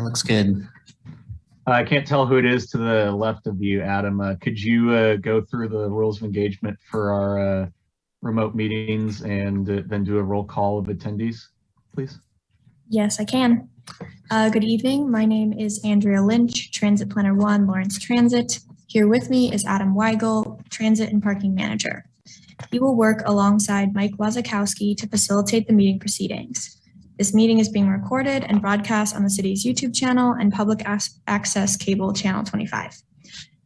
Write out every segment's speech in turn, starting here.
looks good. I can't tell who it is to the left of you, Adam. Could you go through the rules of engagement for our remote meetings and then do a roll call of attendees, please? Yes, I can. Good evening. My name is Andrea Lynch, Transit Planner 1, Lawrence Transit. Here with me is Adam Weigel, Transit and Parking Manager. He will work alongside Mike Wazakowski to facilitate the meeting proceedings. This meeting is being recorded and broadcast on the city's YouTube channel and public access cable channel 25.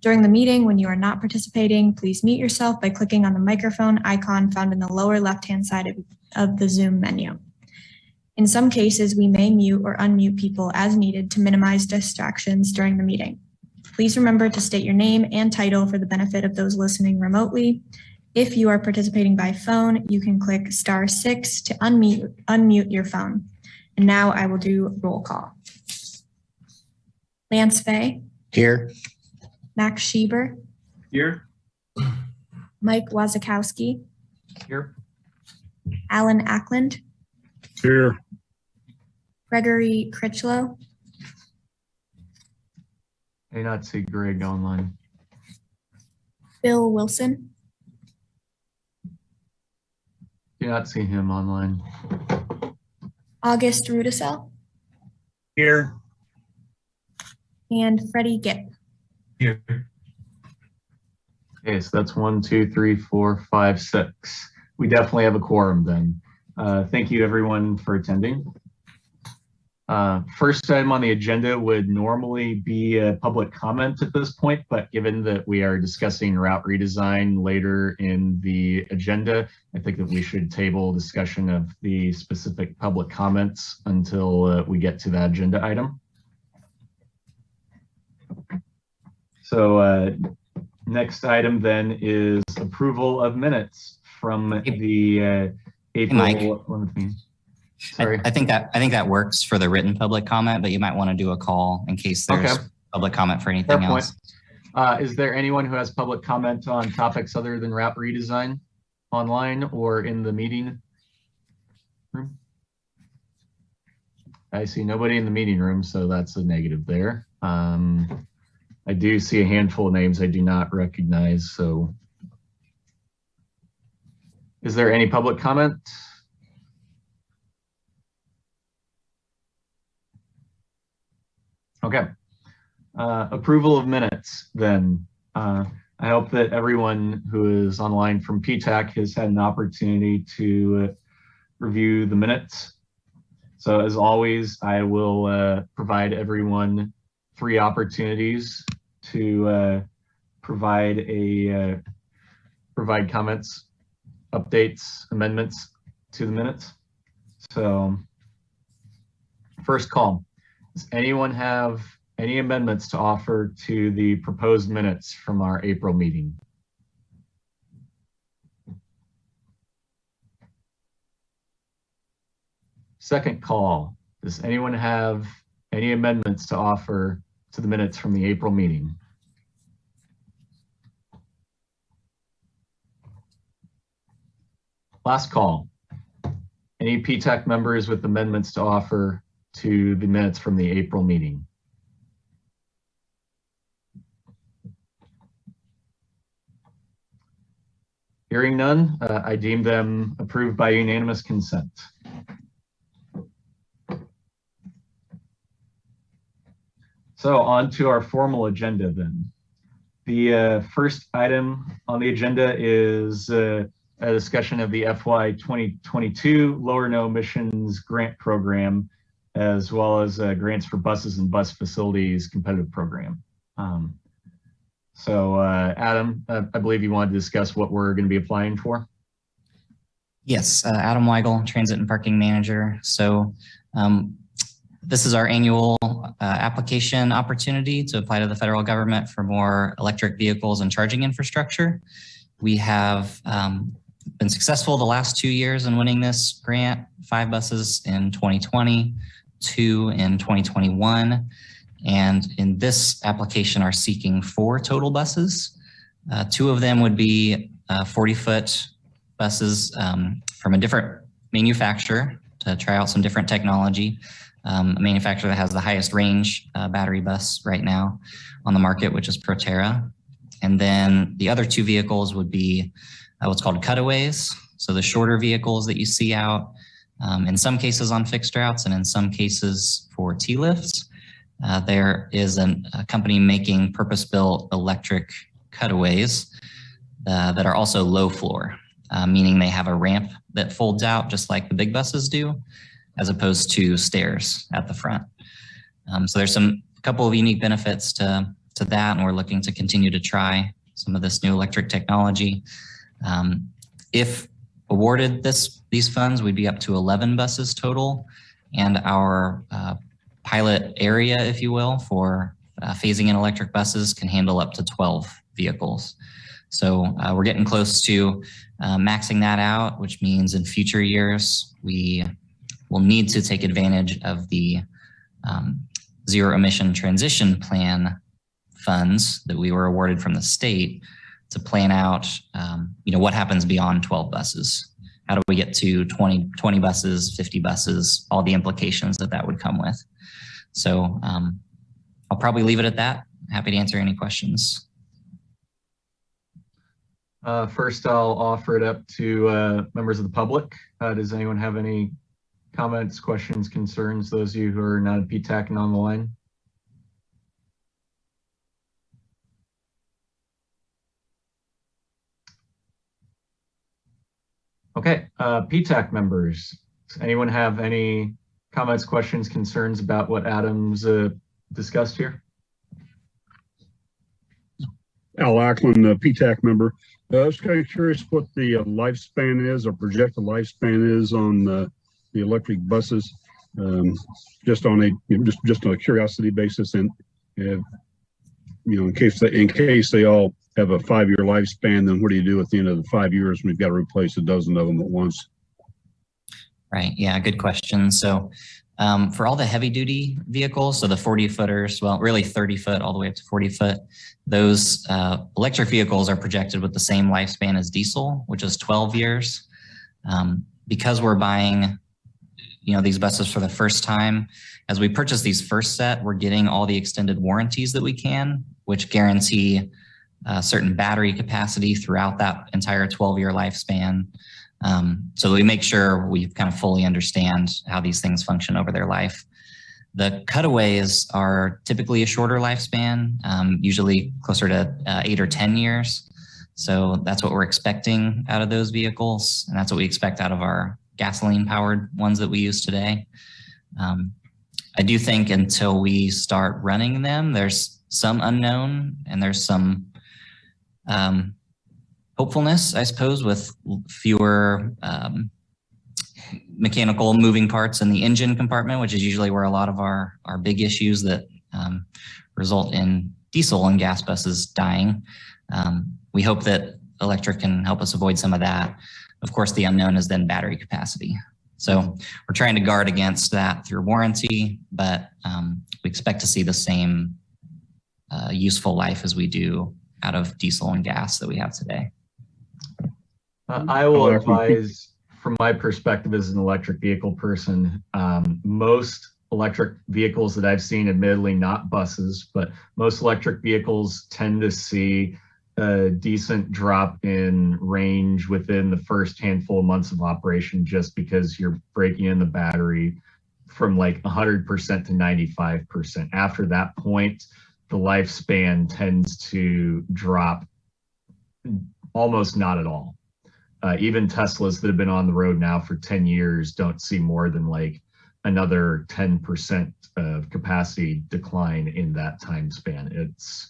During the meeting, when you are not participating, please mute yourself by clicking on the microphone icon found in the lower left-hand side of the Zoom menu. In some cases, we may mute or unmute people as needed to minimize distractions during the meeting. Please remember to state your name and title for the benefit of those listening remotely. If you are participating by phone, you can click *6 to unmute your phone. And now I will do roll call. Lance Fay. Here. Max Schieber. Here. Mike Wazakowski. Here. Alan Ackland. Here. Gregory Critchlow. I do not see Greg online. Bill Wilson. Do not see him online. August Rudisell. Here. And Freddie Gipp. Here. Okay, so that's 1, 2, 3, 4, 5, 6. We definitely have a quorum then. Thank you everyone for attending. First item on the agenda would normally be a public comment at this point, but given that we are discussing route redesign later in the agenda, I think that we should table discussion of the specific public comments until we get to that agenda item. So next item then is approval of minutes from the April 11th meeting. Sorry. I think that works for the written public comment, but you might want to do a call in case there's public comment for anything else. Is there anyone who has public comment on topics other than route redesign online or in the meeting room? I see nobody in the meeting room, so that's a negative there. I do see a handful of names I do not recognize, so. Is there any public comment? Okay, approval of minutes then. I hope that everyone who is online from PTAC has had an opportunity to review the minutes. So as always, I will provide everyone 3 opportunities to provide comments, updates, amendments to the minutes. So first call. Does anyone have any amendments to offer to the proposed minutes from our April meeting? Second call. Does anyone have any amendments to offer to the minutes from the April meeting? Last call. Any PTAC members with amendments to offer to the minutes from the April meeting? Hearing none, I deem them approved by unanimous consent. So on to our formal agenda then. The first item on the agenda is a discussion of the FY 2022 Lower No Emissions Grant Program, as well as grants for buses and bus facilities competitive program. So Adam, I believe you wanted to discuss what we're going to be applying for. Yes, Adam Weigel, Transit and Parking Manager. So this is our annual application opportunity to apply to the federal government for more electric vehicles and charging infrastructure. We have been successful the last 2 years in winning this grant, 5 buses in 2020, 2 in 2021. And in this application are seeking 4 total buses. 2 of them would be 40-foot buses from a different manufacturer to try out some different technology. a manufacturer that has the highest range battery bus right now on the market, which is Proterra. And then the other two vehicles would be what's called cutaways. So the shorter vehicles that you see out, in some cases on fixed routes and in some cases for T-lifts. There is a company making purpose-built electric cutaways that are also low floor, meaning they have a ramp that folds out just like the big buses do, as opposed to stairs at the front. So there's a couple of unique benefits to that, and we're looking to continue to try some of this new electric technology. If awarded these funds, we'd be up to 11 buses total, and our pilot area, if you will, for phasing in electric buses can handle up to 12 vehicles. So we're getting close to maxing that out, which means in future years, we will need to take advantage of the Zero Emission Transition Plan funds that we were awarded from the state to plan out, what happens beyond 12 buses. How do we get to 20 buses, 50 buses, all the implications that would come with. So I'll probably leave it at that. Happy to answer any questions. First, I'll offer it up to members of the public. Does anyone have any comments, questions, concerns? Those of you who are not at PTAC and on the line. Okay, PTAC members, does anyone have any comments, questions, concerns about what Adam's discussed here? Al Ackland, PTAC member. I was kind of curious what the lifespan is or projected lifespan is on the electric buses, just on a curiosity basis, and in case they all have a 5-year lifespan, then what do you do at the end of the 5 years when you've got to replace a dozen of them at once? Right. Yeah, good question. So for all the heavy duty vehicles, so the 40 footers, well, really 30 foot all the way up to 40 foot, those electric vehicles are projected with the same lifespan as diesel, which is 12 years. Because we're buying, these buses for the first time, as we purchase these first set, we're getting all the extended warranties that we can, which guarantee certain battery capacity throughout that entire 12-year lifespan. So we make sure we kind of fully understand how these things function over their life. The cutaways are typically a shorter lifespan, usually closer to 8 or 10 years. So that's what we're expecting out of those vehicles. And that's what we expect out of our gasoline-powered ones that we use today. I do think until we start running them, there's some unknown and there's some hopefulness, I suppose, with fewer mechanical moving parts in the engine compartment, which is usually where a lot of our big issues that result in diesel and gas buses dying. We hope that electric can help us avoid some of that. Of course, the unknown is then battery capacity. So we're trying to guard against that through warranty, but we expect to see the same useful life as we do out of diesel and gas that we have today. I will advise, from my perspective as an electric vehicle person, most electric vehicles that I've seen, admittedly not buses, but most electric vehicles tend to see a decent drop in range within the first handful of months of operation, just because you're breaking in the battery from like 100% to 95%. After that point, the lifespan tends to drop almost not at all. Even Teslas that have been on the road now for 10 years don't see more than like another 10% of capacity decline in that time span. It's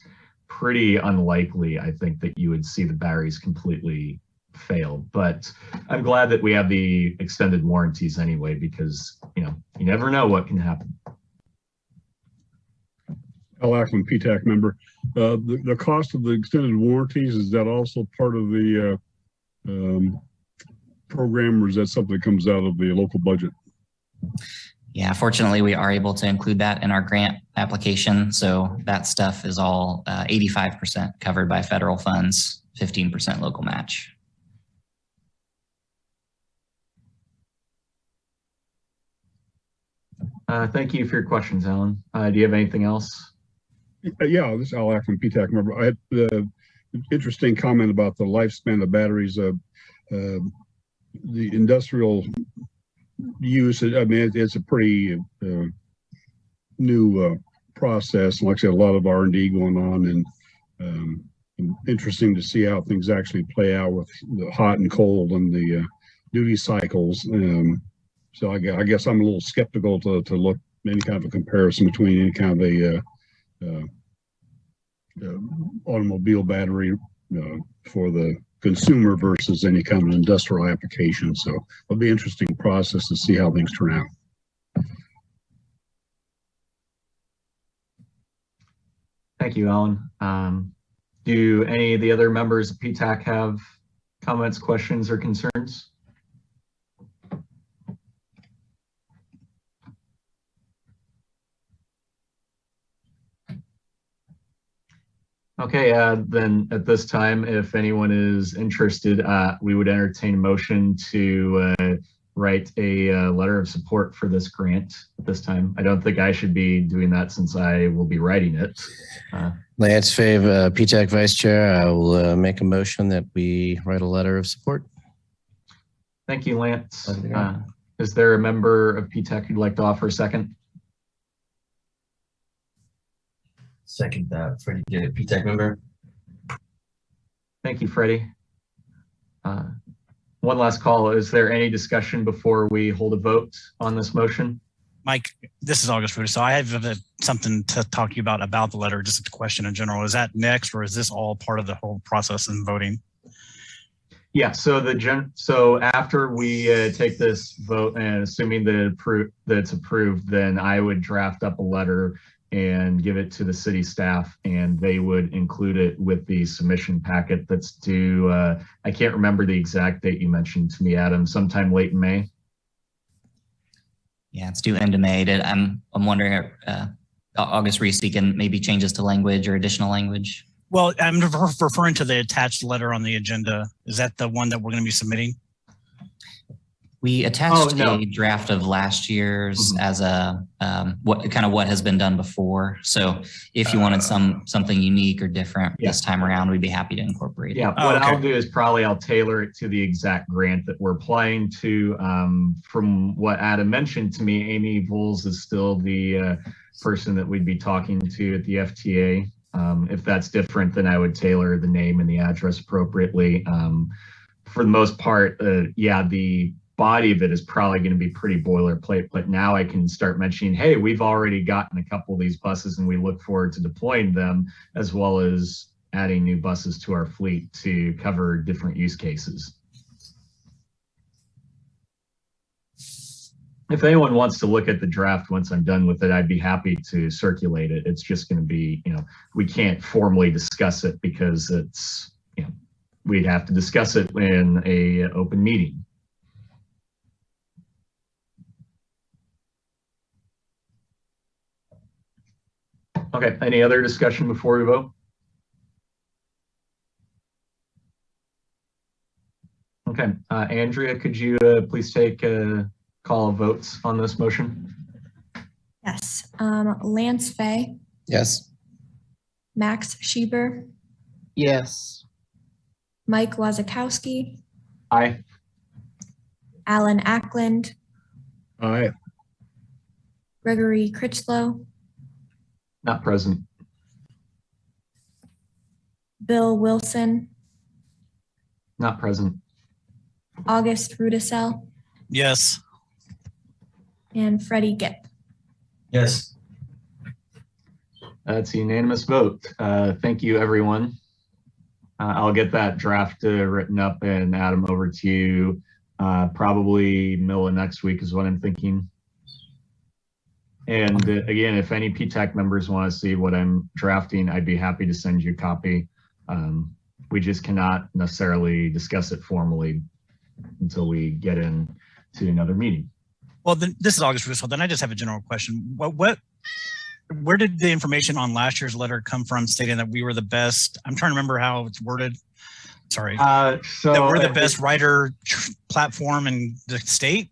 pretty unlikely, I think, that you would see the batteries completely fail. But I'm glad that we have the extended warranties anyway, because you never know what can happen. Al Ackland, PTAC member. The cost of the extended warranties, is that also part of the program, or is that something that comes out of the local budget? Yeah, fortunately, we are able to include that in our grant application. So that stuff is all 85% covered by federal funds, 15% local match. Thank you for your questions, Alan. Do you have anything else? Yeah, this is Al Ackman, PTAC member. I had the interesting comment about the lifespan of batteries. The industrial use, I mean, it's a pretty new process. Like I said, a lot of R&D going on, and interesting to see how things actually play out with the hot and cold and the duty cycles. So I guess I'm a little skeptical to look any kind of a comparison between any kind of a automobile battery for the consumer versus any kind of industrial application. So it'll be an interesting process to see how things turn out. Thank you, Alan. Do any of the other members of PTAC have comments, questions, or concerns? Okay, then at this time, if anyone is interested, we would entertain a motion to write a letter of support for this grant at this time. I don't think I should be doing that since I will be writing it. Lance Fave, PTAC Vice Chair, I will make a motion that we write a letter of support. Thank you, Lance. Is there a member of PTAC who'd like to offer a second? Second that, Freddie J, PTAC member. Thank you, Freddie. One last call. Is there any discussion before we hold a vote on this motion? Mike, this is August Ruda. So I have something to talk to you about the letter, just a question in general. Is that next, or is this all part of the whole process in voting? Yeah, so after we take this vote, and assuming that it's approved, then I would draft up a letter and give it to the city staff, and they would include it with the submission packet that's due. I can't remember the exact date you mentioned to me, Adam, sometime late in May. Yeah, it's due end of May. I'm wondering, August, were you seeking maybe changes to language or additional language? Well, I'm referring to the attached letter on the agenda. Is that the one that we're going to be submitting? We attached a draft of last year's as a what has been done before. So if you wanted something unique or different this time around, we'd be happy to incorporate it. Yeah, what I'll do is I'll tailor it to the exact grant that we're applying to. From what Adam mentioned to me, Amy Voles is still the person that we'd be talking to at the FTA. If that's different, then I would tailor the name and the address appropriately. For the most part, the body of it is probably going to be pretty boilerplate, but now I can start mentioning, hey, we've already gotten a couple of these buses and we look forward to deploying them, as well as adding new buses to our fleet to cover different use cases. If anyone wants to look at the draft once I'm done with it, I'd be happy to circulate it. It's just going to be, we can't formally discuss it because it's, we'd have to discuss it in an open meeting. Okay, any other discussion before we vote? Okay, Andrea, could you please take a call of votes on this motion? Yes. Lance Fay, Yes. Max Schieber, Yes. Mike Wazakowski, Aye. Alan Ackland, Aye. Gregory Critchlow, Not present. Bill Wilson, Not present. August Rudisell, Yes. and Freddie Gipp. Yes. That's a unanimous vote. Thank you, everyone. I'll get that draft written up and Adam over to you probably middle of next week is what I'm thinking. And again, if any PTAC members want to see what I'm drafting, I'd be happy to send you a copy. We just cannot necessarily discuss it formally until we get into another meeting. Well, then, this is August Russell. Then I just have a general question. Where did the information on last year's letter come from stating that we were the best? I'm trying to remember how it's worded. Sorry. So that we're the best writer platform in the state?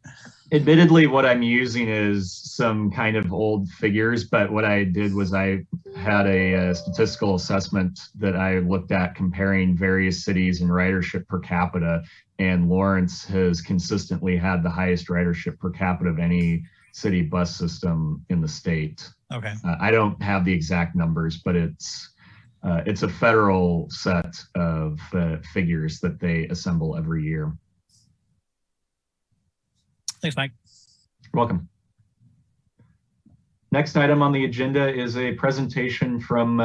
Admittedly, what I'm using is some kind of old figures, but what I did was I had a statistical assessment that I looked at comparing various cities and ridership per capita, and Lawrence has consistently had the highest ridership per capita of any city bus system in the state. Okay. I don't have the exact numbers, but it's a federal set of figures that they assemble every year. Thanks, Mike. You're welcome. Next item on the agenda is a presentation from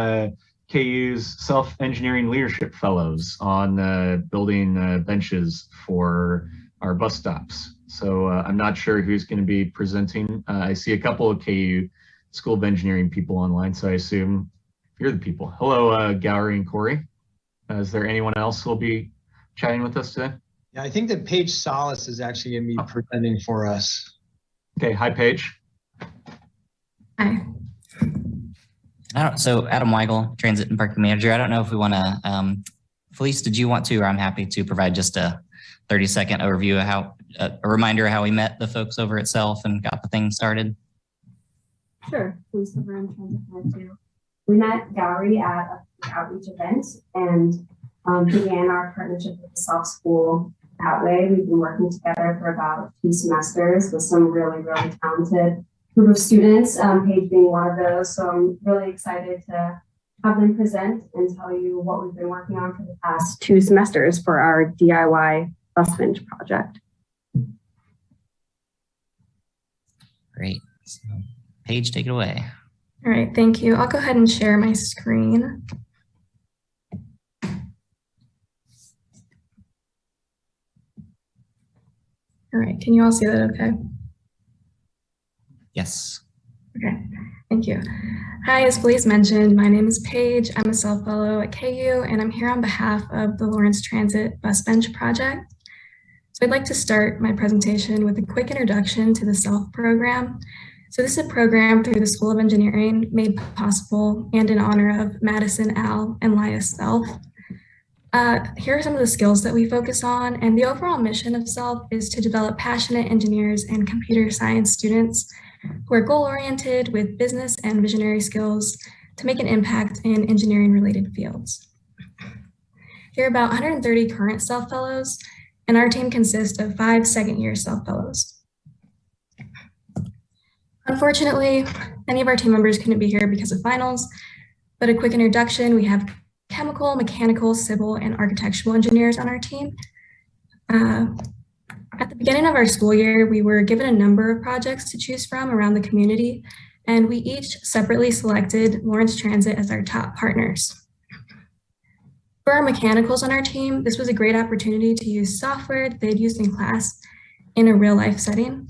KU's Self-Engineering Leadership Fellows on building benches for our bus stops. So I'm not sure who's going to be presenting. I see a couple of KU School of Engineering people online, so I assume you're the people. Hello, Gowrie and Corey. Is there anyone else who will be chatting with us today? Yeah, I think that Paige Salas is actually going to be presenting for us. Okay, hi, Paige. Hi. So Adam Weigel, Transit and Parking Manager. I don't know if we want to, Felice, did you want to, or I'm happy to provide just a 30-second overview of how, a reminder of how we met the folks over at Self and got the thing started? Sure, Felice over in Transit Plan 2. We met Gowrie at an outreach event and began our partnership with the Self School that way. We've been working together for about 2 semesters with some really, really talented group of students, Paige being one of those. So I'm really excited to have them present and tell you what we've been working on for the past 2 semesters for our DIY bus bench project. Great. So, Paige, take it away. All right, thank you. I'll go ahead and share my screen. All right, can you all see that okay? Yes. Okay, thank you. Hi, as Felice mentioned, my name is Paige. I'm a Self Fellow at KU, and I'm here on behalf of the Lawrence Transit Bus Bench Project. So I'd like to start my presentation with a quick introduction to the Self program. So this is a program through the School of Engineering made possible and in honor of Madison, Al, and Lias Self. Here are some of the skills that we focus on, and the overall mission of Self is to develop passionate engineers and computer science students who are goal-oriented with business and visionary skills to make an impact in engineering-related fields. Here are about 130 current Self Fellows, and our team consists of 5 second-year Self Fellows. Unfortunately, many of our team members couldn't be here because of finals, but a quick introduction, we have chemical, mechanical, civil, and architectural engineers on our team. At the beginning of our school year, we were given a number of projects to choose from around the community, and we each separately selected Lawrence Transit as our top partners. For our mechanicals on our team, this was a great opportunity to use software that they'd used in class in a real-life setting.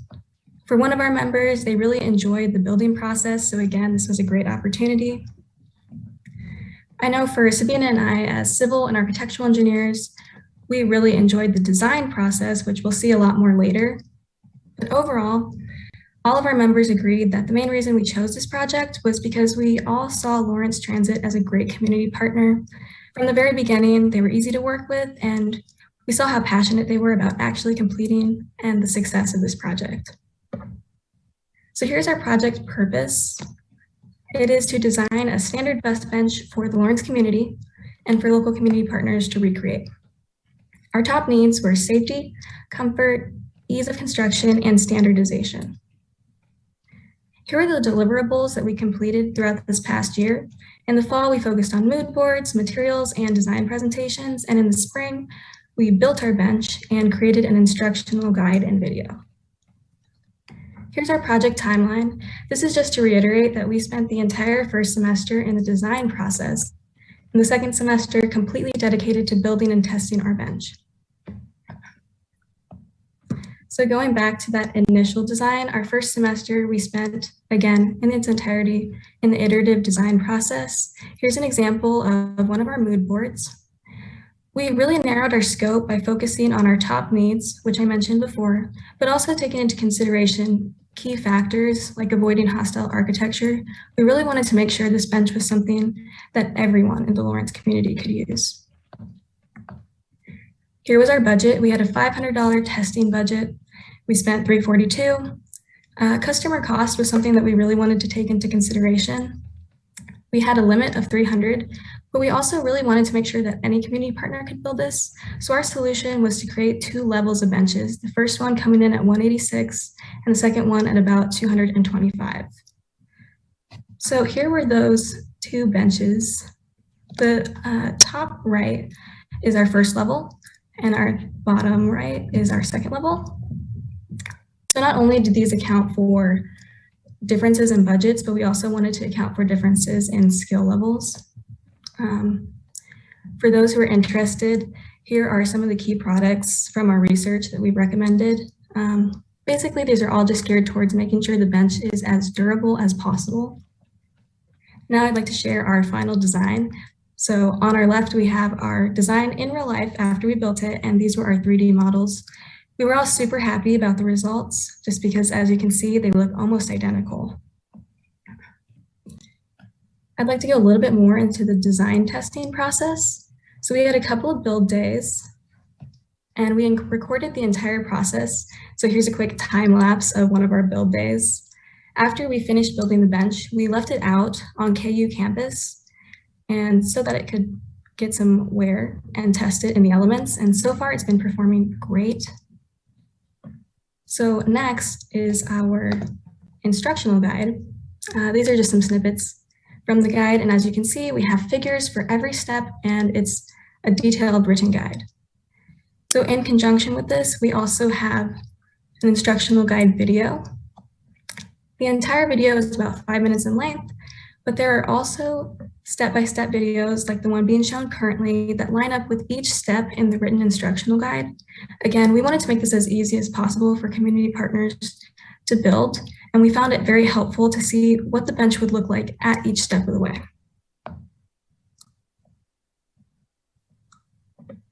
For one of our members, they really enjoyed the building process, so again, this was a great opportunity. I know for Sabina and I, as civil and architectural engineers, we really enjoyed the design process, which we'll see a lot more later. But overall, all of our members agreed that the main reason we chose this project was because we all saw Lawrence Transit as a great community partner. From the very beginning, they were easy to work with, and we saw how passionate they were about actually completing and the success of this project. So here's our project purpose. It is to design a standard bus bench for the Lawrence community and for local community partners to recreate. Our top needs were safety, comfort, ease of construction, and standardization. Here are the deliverables that we completed throughout this past year. In the fall, we focused on mood boards, materials, and design presentations. And in the spring, we built our bench and created an instructional guide and video. Here's our project timeline. This is just to reiterate that we spent the entire first semester in the design process, and the second semester completely dedicated to building and testing our bench. So going back to that initial design, our first semester we spent, again, in its entirety in the iterative design process. Here's an example of one of our mood boards. We really narrowed our scope by focusing on our top needs, which I mentioned before, but also taking into consideration key factors like avoiding hostile architecture. We really wanted to make sure this bench was something that everyone in the Lawrence community could use. Here was our budget. We had a $500 testing budget. we spent $342. Customer cost was something that we really wanted to take into consideration. We had a limit of 300, but we also really wanted to make sure that any community partner could build this. So our solution was to create 2 levels of benches, the first one coming in at 186 and the second one at about 225. So here were those 2 benches. The top right is our first level and our bottom right is our second level. So not only did these account for differences in budgets, but we also wanted to account for differences in skill levels. For those who are interested, here are some of the key products from our research that we've recommended. Basically, these are all just geared towards making sure the bench is as durable as possible. Now I'd like to share our final design. So on our left, we have our design in real life after we built it, and these were our 3D models. We were all super happy about the results, just because as you can see, they look almost identical. I'd like to go a little bit more into the design testing process. So we had a couple of build days and we recorded the entire process. So here's a quick time lapse of one of our build days. After we finished building the bench, we left it out on KU campus and so that it could get some wear and test it in the elements. And so far it's been performing great. So next is our instructional guide. These are just some snippets from the guide. And as you can see, we have figures for every step and it's a detailed written guide. So in conjunction with this, we also have an instructional guide video. The entire video is about 5 minutes in length, but there are also step-by-step videos like the one being shown currently that line up with each step in the written instructional guide. Again, we wanted to make this as easy as possible for community partners to build, and we found it very helpful to see what the bench would look like at each step of the way.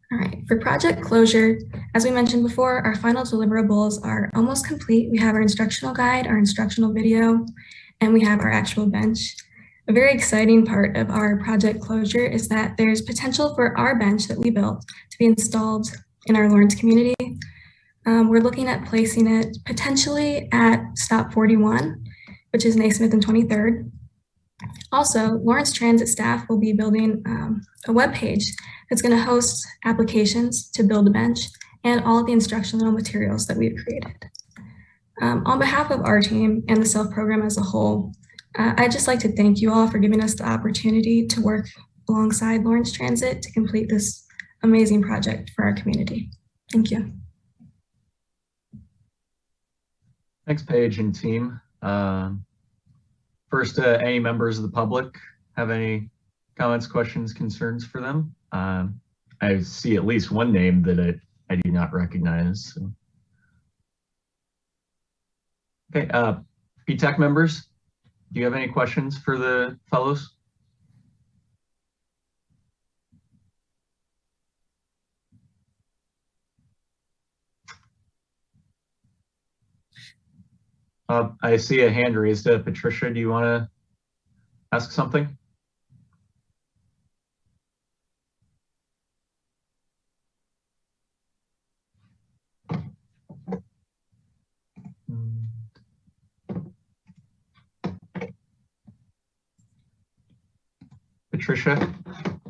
All right, for project closure, as we mentioned before, our final deliverables are almost complete. We have our instructional guide, our instructional video, and we have our actual bench. A very exciting part of our project closure is that there's potential for our bench that we built to be installed in our Lawrence community. We're looking at placing it potentially at stop 41, which is Naismith and 23rd. Also, Lawrence Transit staff will be building a web page that's going to host applications to build a bench and all of the instructional materials that we've created. On behalf of our team and the SELF program as a whole, I'd just like to thank you all for giving us the opportunity to work alongside Lawrence Transit to complete this amazing project for our community. Thank you. Thanks, Paige and team. First, any members of the public have any comments, questions, concerns for them? I see at least one name that I do not recognize. So. Okay, PTAC members, do you have any questions for the fellows? I see a hand raised. Patricia, do you want to ask something? Patricia,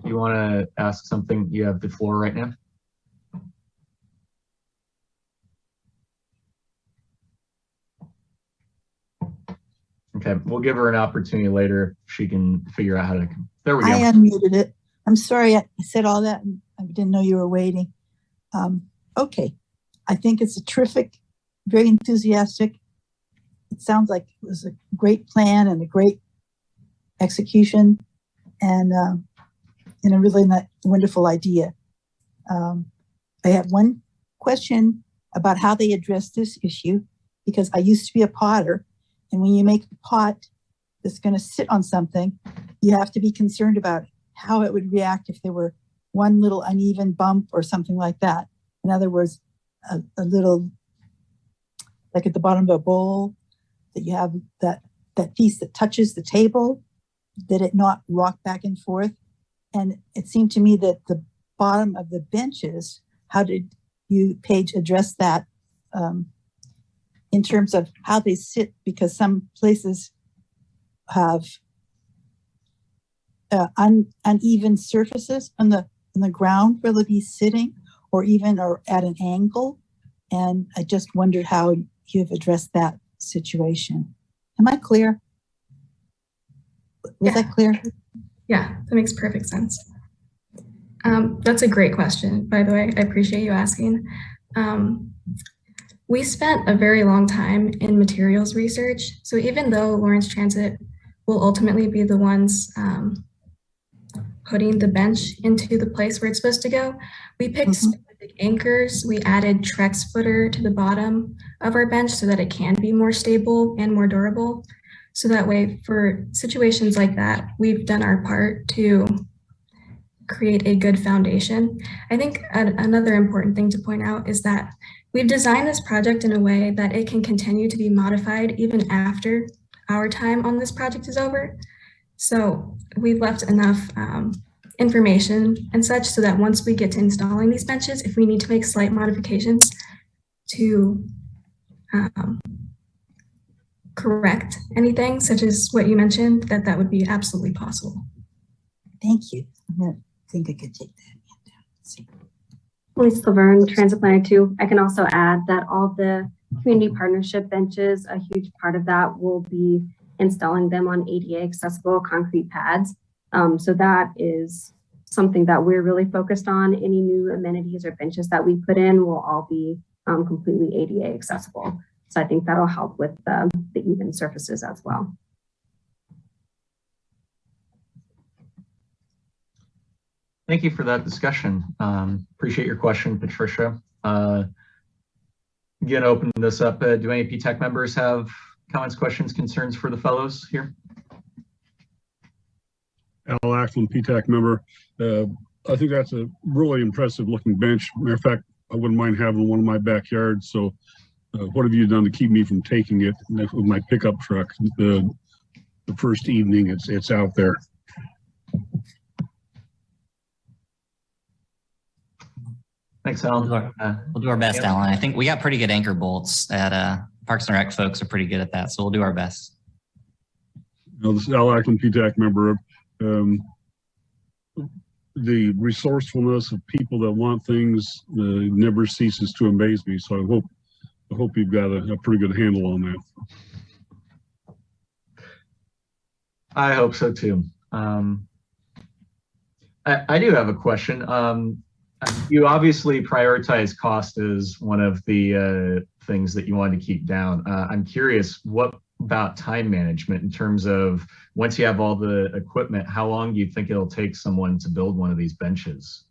you want to ask something? You have the floor right now. Okay, we'll give her an opportunity later if she can figure out how to. There we go. I unmuted it. I'm sorry I said all that and I didn't know you were waiting. Okay, I think it's a terrific, very enthusiastic. It sounds like it was a great plan and a great execution and a really wonderful idea. I have one question about how they address this issue because I used to be a potter. And when you make a pot that's going to sit on something, you have to be concerned about how it would react if there were one little uneven bump or something like that. In other words, a little, like at the bottom of a bowl, that you have that piece that touches the table, that it not rock back and forth. And it seemed to me that the bottom of the benches, how did you, Paige, address that in terms of how they sit, because some places have uneven surfaces on the ground where they'll be sitting, or even or at an angle. And I just wondered how you've addressed that situation. Am I clear? Was that clear? Yeah, that makes perfect sense. That's a great question, by the way. I appreciate you asking. We spent a very long time in materials research. So even though Lawrence Transit will ultimately be the ones putting the bench into the place where it's supposed to go, we picked specific anchors. We added Trex footer to the bottom of our bench so that it can be more stable and more durable. So that way, for situations like that, we've done our part to create a good foundation. I think another important thing to point out is that we've designed this project in a way that it can continue to be modified even after our time on this project is over. So we've left enough information and such so that once we get to installing these benches, if we need to make slight modifications to correct anything, such as what you mentioned, that would be absolutely possible. Thank you. I think I could take that. Lisa Laverne, Transit Planner 2. I can also add that all the community partnership benches, a huge part of that will be installing them on ADA accessible concrete pads. So that is something that we're really focused on. Any new amenities or benches that we put in will all be completely ADA accessible. So I think that'll help with the even surfaces as well. Thank you for that discussion. Appreciate your question, Patricia. Again, open this up. Do any PTAC members have comments, questions, concerns for the fellows here? Al Ackland, PTAC member. I think that's a really impressive looking bench. Matter of fact, I wouldn't mind having one in my backyard. So what have you done to keep me from taking it with my pickup truck? The first evening it's out there. Thanks, Alan. We'll do our best, Alan. I think we got pretty good anchor bolts at Parks and Rec. Folks are pretty good at that, so we'll do our best. This is Al Ackland, PTAC member. The resourcefulness of people that want things never ceases to amaze me. So I hope you've got a pretty good handle on that. I hope so too. I do have a question. You obviously prioritize cost as one of the things that you want to keep down. I'm curious, what about time management in terms of once you have all the equipment, how long do you think it'll take someone to build one of these benches?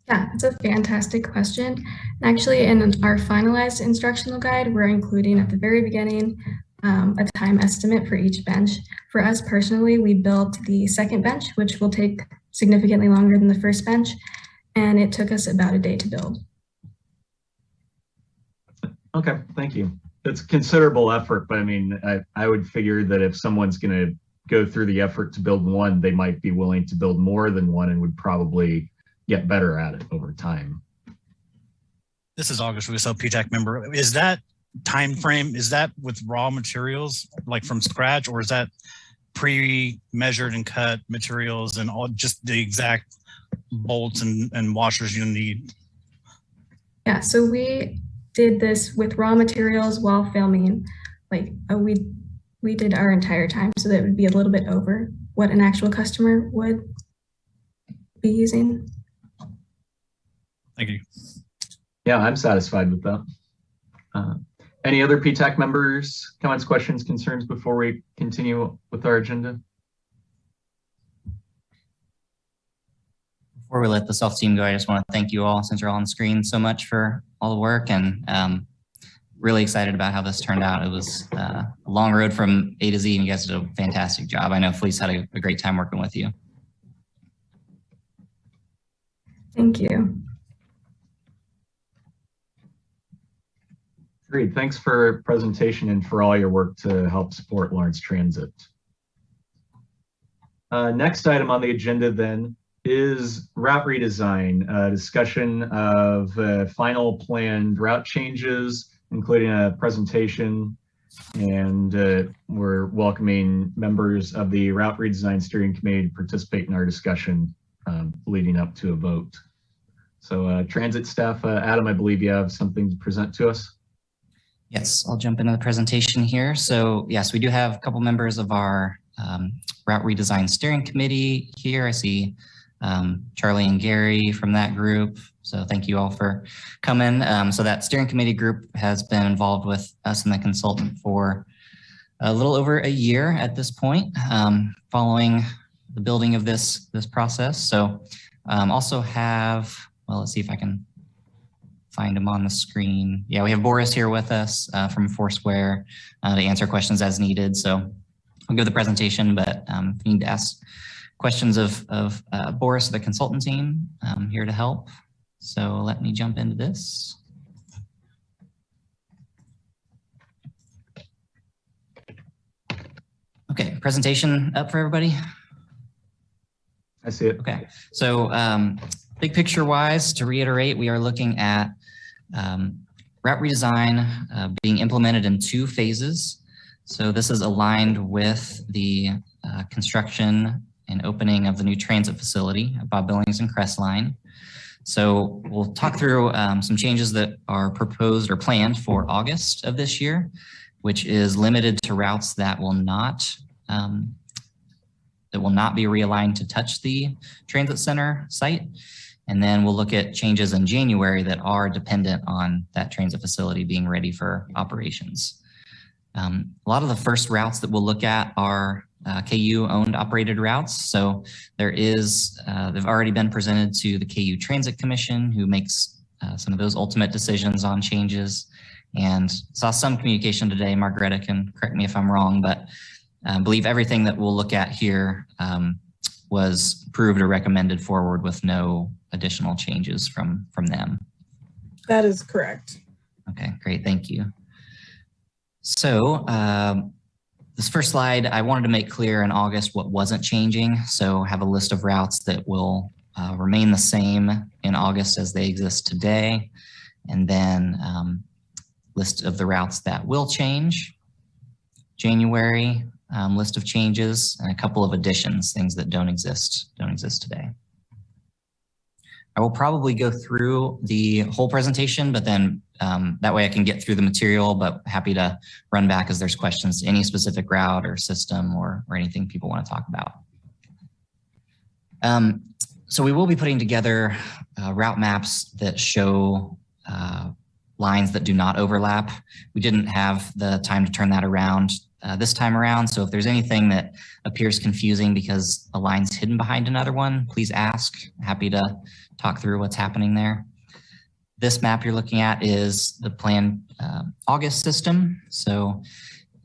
Yeah, it's a fantastic question. Actually, in our finalized instructional guide, we're including at the very beginning a time estimate for each bench. For us personally, we built the second bench, which will take significantly longer than the first bench, and it took us about a day to build. Okay, thank you. It's considerable effort, but I mean, I would figure that if someone's going to go through the effort to build one, they might be willing to build more than one and would probably get better at it over time. This is August Russo, PTAC member. Is that time frame, is that with raw materials, like from scratch, or is that pre-measured and cut materials and all just the exact bolts and washers you need? Yeah, so we did this with raw materials while filming. Like we did our entire time, so that it would be a little bit over what an actual customer would be using. Thank you. Yeah, I'm satisfied with that. Any other PTAC members, comments, questions, concerns before we continue with our agenda? Before we let the self team go, I just want to thank you all, since you're all on the screen, so much for all the work, and really excited about how this turned out. It was a long road from A to Z, and you guys did a fantastic job. I know Felice had a great time working with you. Thank you. Great, thanks for presentation and for all your work to help support Lawrence Transit. Next item on the agenda then is route redesign, discussion of final planned route changes including a presentation, and we're welcoming members of the Route Redesign Steering Committee to participate in our discussion leading up to a vote. So transit staff, Adam, I believe you have something to present to us. Yes, I'll jump into the presentation here. So yes, we do have a couple members of our Route Redesign Steering Committee here. I see Charlie and Gary from that group. So thank you all for coming. So that steering committee group has been involved with us and the consultant for a little over a year at this point, following the building of this process. So also have, well, let's see if I can find him on the screen. Yeah, we have Boris here with us from Foursquare to answer questions as needed. So I'll give the presentation, but if you need to ask questions of Boris, the consultant team, I'm here to help. So let me jump into this. Okay, presentation up for everybody? I see it. Okay, so big picture wise, to reiterate, we are looking at route redesign being implemented in 2 phases. So this is aligned with the construction and opening of the new transit facility at Bob Billings and Crestline. So we'll talk through some changes that are proposed or planned for August of this year, which is limited to routes that will not be realigned to touch the transit center site. And then we'll look at changes in January that are dependent on that transit facility being ready for operations. A lot of the first routes that we'll look at are KU owned operated routes. So there is, they've already been presented to the KU Transit Commission, who makes some of those ultimate decisions on changes. And saw some communication today, Margareta can correct me if I'm wrong, but I believe everything that we'll look at here was approved or recommended forward with no additional changes from them. That is correct. Okay, great, thank you. So this first slide, I wanted to make clear in August what wasn't changing. So have a list of routes that will remain the same in August as they exist today. And then list of the routes that will change. January, list of changes, and a couple of additions, things that don't exist today. I will probably go through the whole presentation, but then that way I can get through the material, but happy to run back as there's questions to any specific route or system or anything people want to talk about. So we will be putting together route maps that show lines that do not overlap. We didn't have the time to turn that around this time around. So if there's anything that appears confusing because a line's hidden behind another one, please ask. Happy to talk through what's happening there. This map you're looking at is the planned August system. So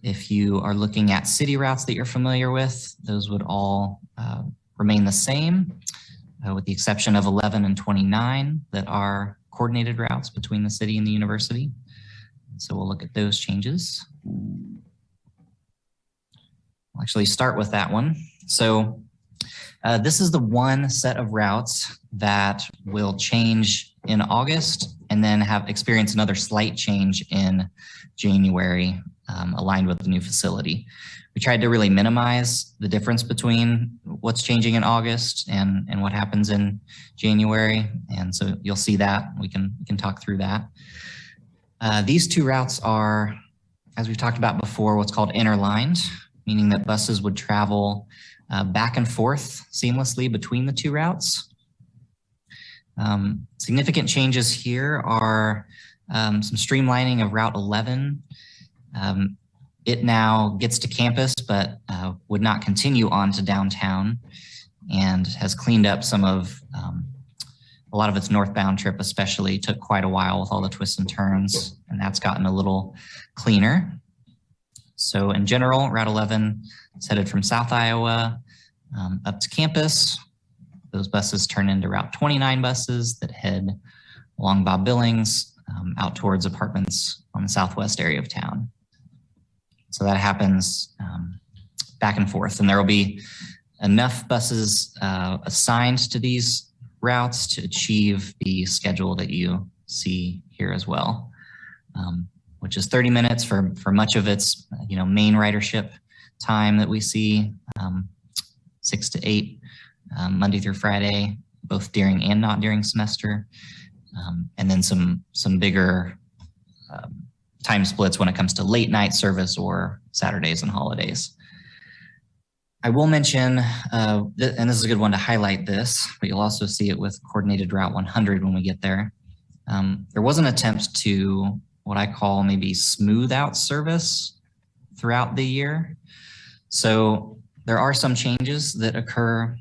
if you are looking at city routes that you're familiar with, those would all remain the same, with the exception of 11 and 29 that are coordinated routes between the city and the university. So we'll look at those changes. I'll actually start with that one. So this is the one set of routes that will change in August and then have experienced another slight change in January, aligned with the new facility. We tried to really minimize the difference between what's changing in August and what happens in January. And so you'll see that. We can talk through that. These 2 routes are, as we've talked about before, what's called interlined, meaning that buses would travel back and forth seamlessly between the 2 routes. Significant changes here are some streamlining of Route 11. It now gets to campus, but would not continue on to downtown, and has cleaned up some of a lot of its northbound trip, especially took quite a while with all the twists and turns, and that's gotten a little cleaner. So in general, Route 11 is headed from South Iowa up to campus. Those buses turn into Route 29 buses that head along Bob Billings out towards apartments on the southwest area of town. So that happens back and forth, and there will be enough buses assigned to these routes to achieve the schedule that you see here as well, which is 30 minutes for much of its main ridership time that we see, 6 to 8, Monday through Friday, both during and not during semester, and then some bigger time splits when it comes to late night service or Saturdays and holidays. I will mention, and this is a good one to highlight this, but you'll also see it with coordinated Route 100 when we get there. There was an attempt to what I call maybe smooth out service throughout the year. So there are some changes that occur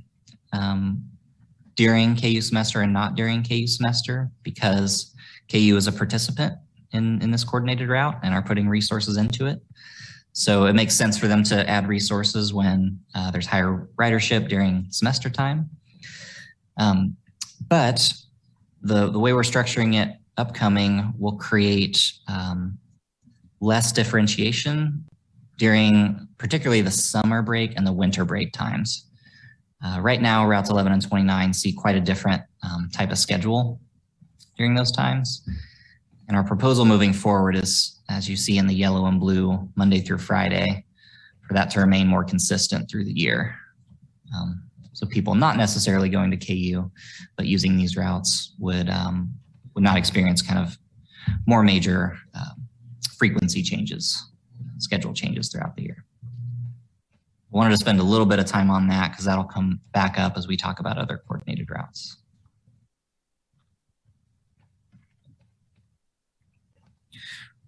during KU semester and not during KU semester because KU is a participant in this coordinated route and are putting resources into it. So it makes sense for them to add resources when there's higher ridership during semester time. But the way we're structuring it upcoming will create less differentiation during particularly the summer break and the winter break times. Right now, routes 11 and 29 see quite a different type of schedule during those times. And our proposal moving forward is, as you see in the yellow and blue, Monday through Friday, for that to remain more consistent through the year. So people not necessarily going to KU, but using these routes would not experience kind of more major frequency changes, schedule changes throughout the year. I wanted to spend a little bit of time on that because that'll come back up as we talk about other coordinated routes.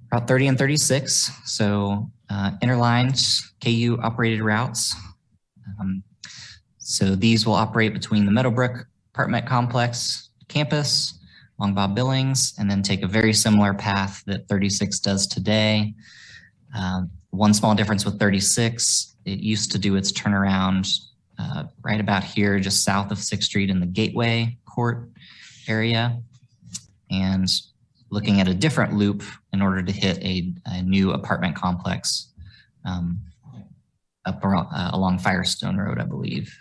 Route 30 and 36, so interline KU operated routes. So these will operate between the Meadowbrook apartment complex campus along Bob Billings, and then take a very similar path that 36 does today. One small difference with 36, it used to do its turnaround right about here, just south of 6th Street in the Gateway Court area, and looking at a different loop in order to hit a new apartment complex up along Firestone Road, I believe.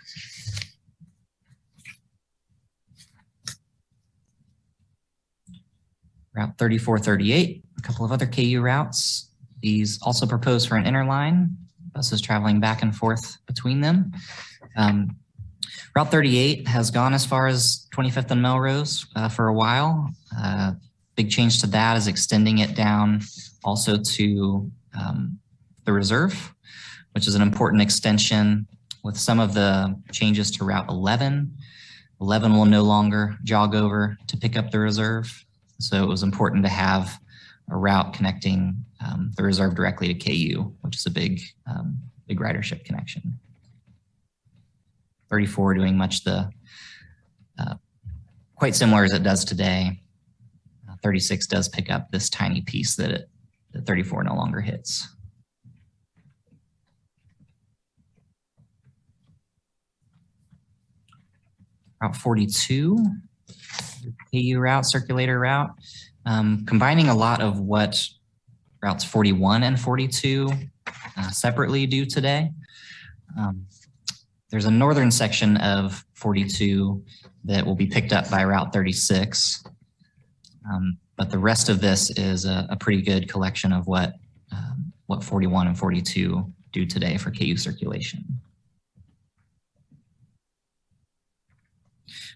Route 3438, a couple of other KU routes. These also propose for an interline, buses traveling back and forth between them. Route 38 has gone as far as 25th and Melrose for a while. Big change to that is extending it down also to the reserve, which is an important extension with some of the changes to Route 11. 11 will no longer jog over to pick up the reserve. So it was important to have a route connecting the reserve directly to KU, which is a big ridership connection. 34 doing much the quite similar as it does today. 36 does pick up this tiny piece that 34 no longer hits. Route 42, KU route, circulator route, combining a lot of what routes 41 and 42 separately do today. There's a northern section of 42 that will be picked up by Route 36. But the rest of this is a pretty good collection of what 41 and 42 do today for KU circulation.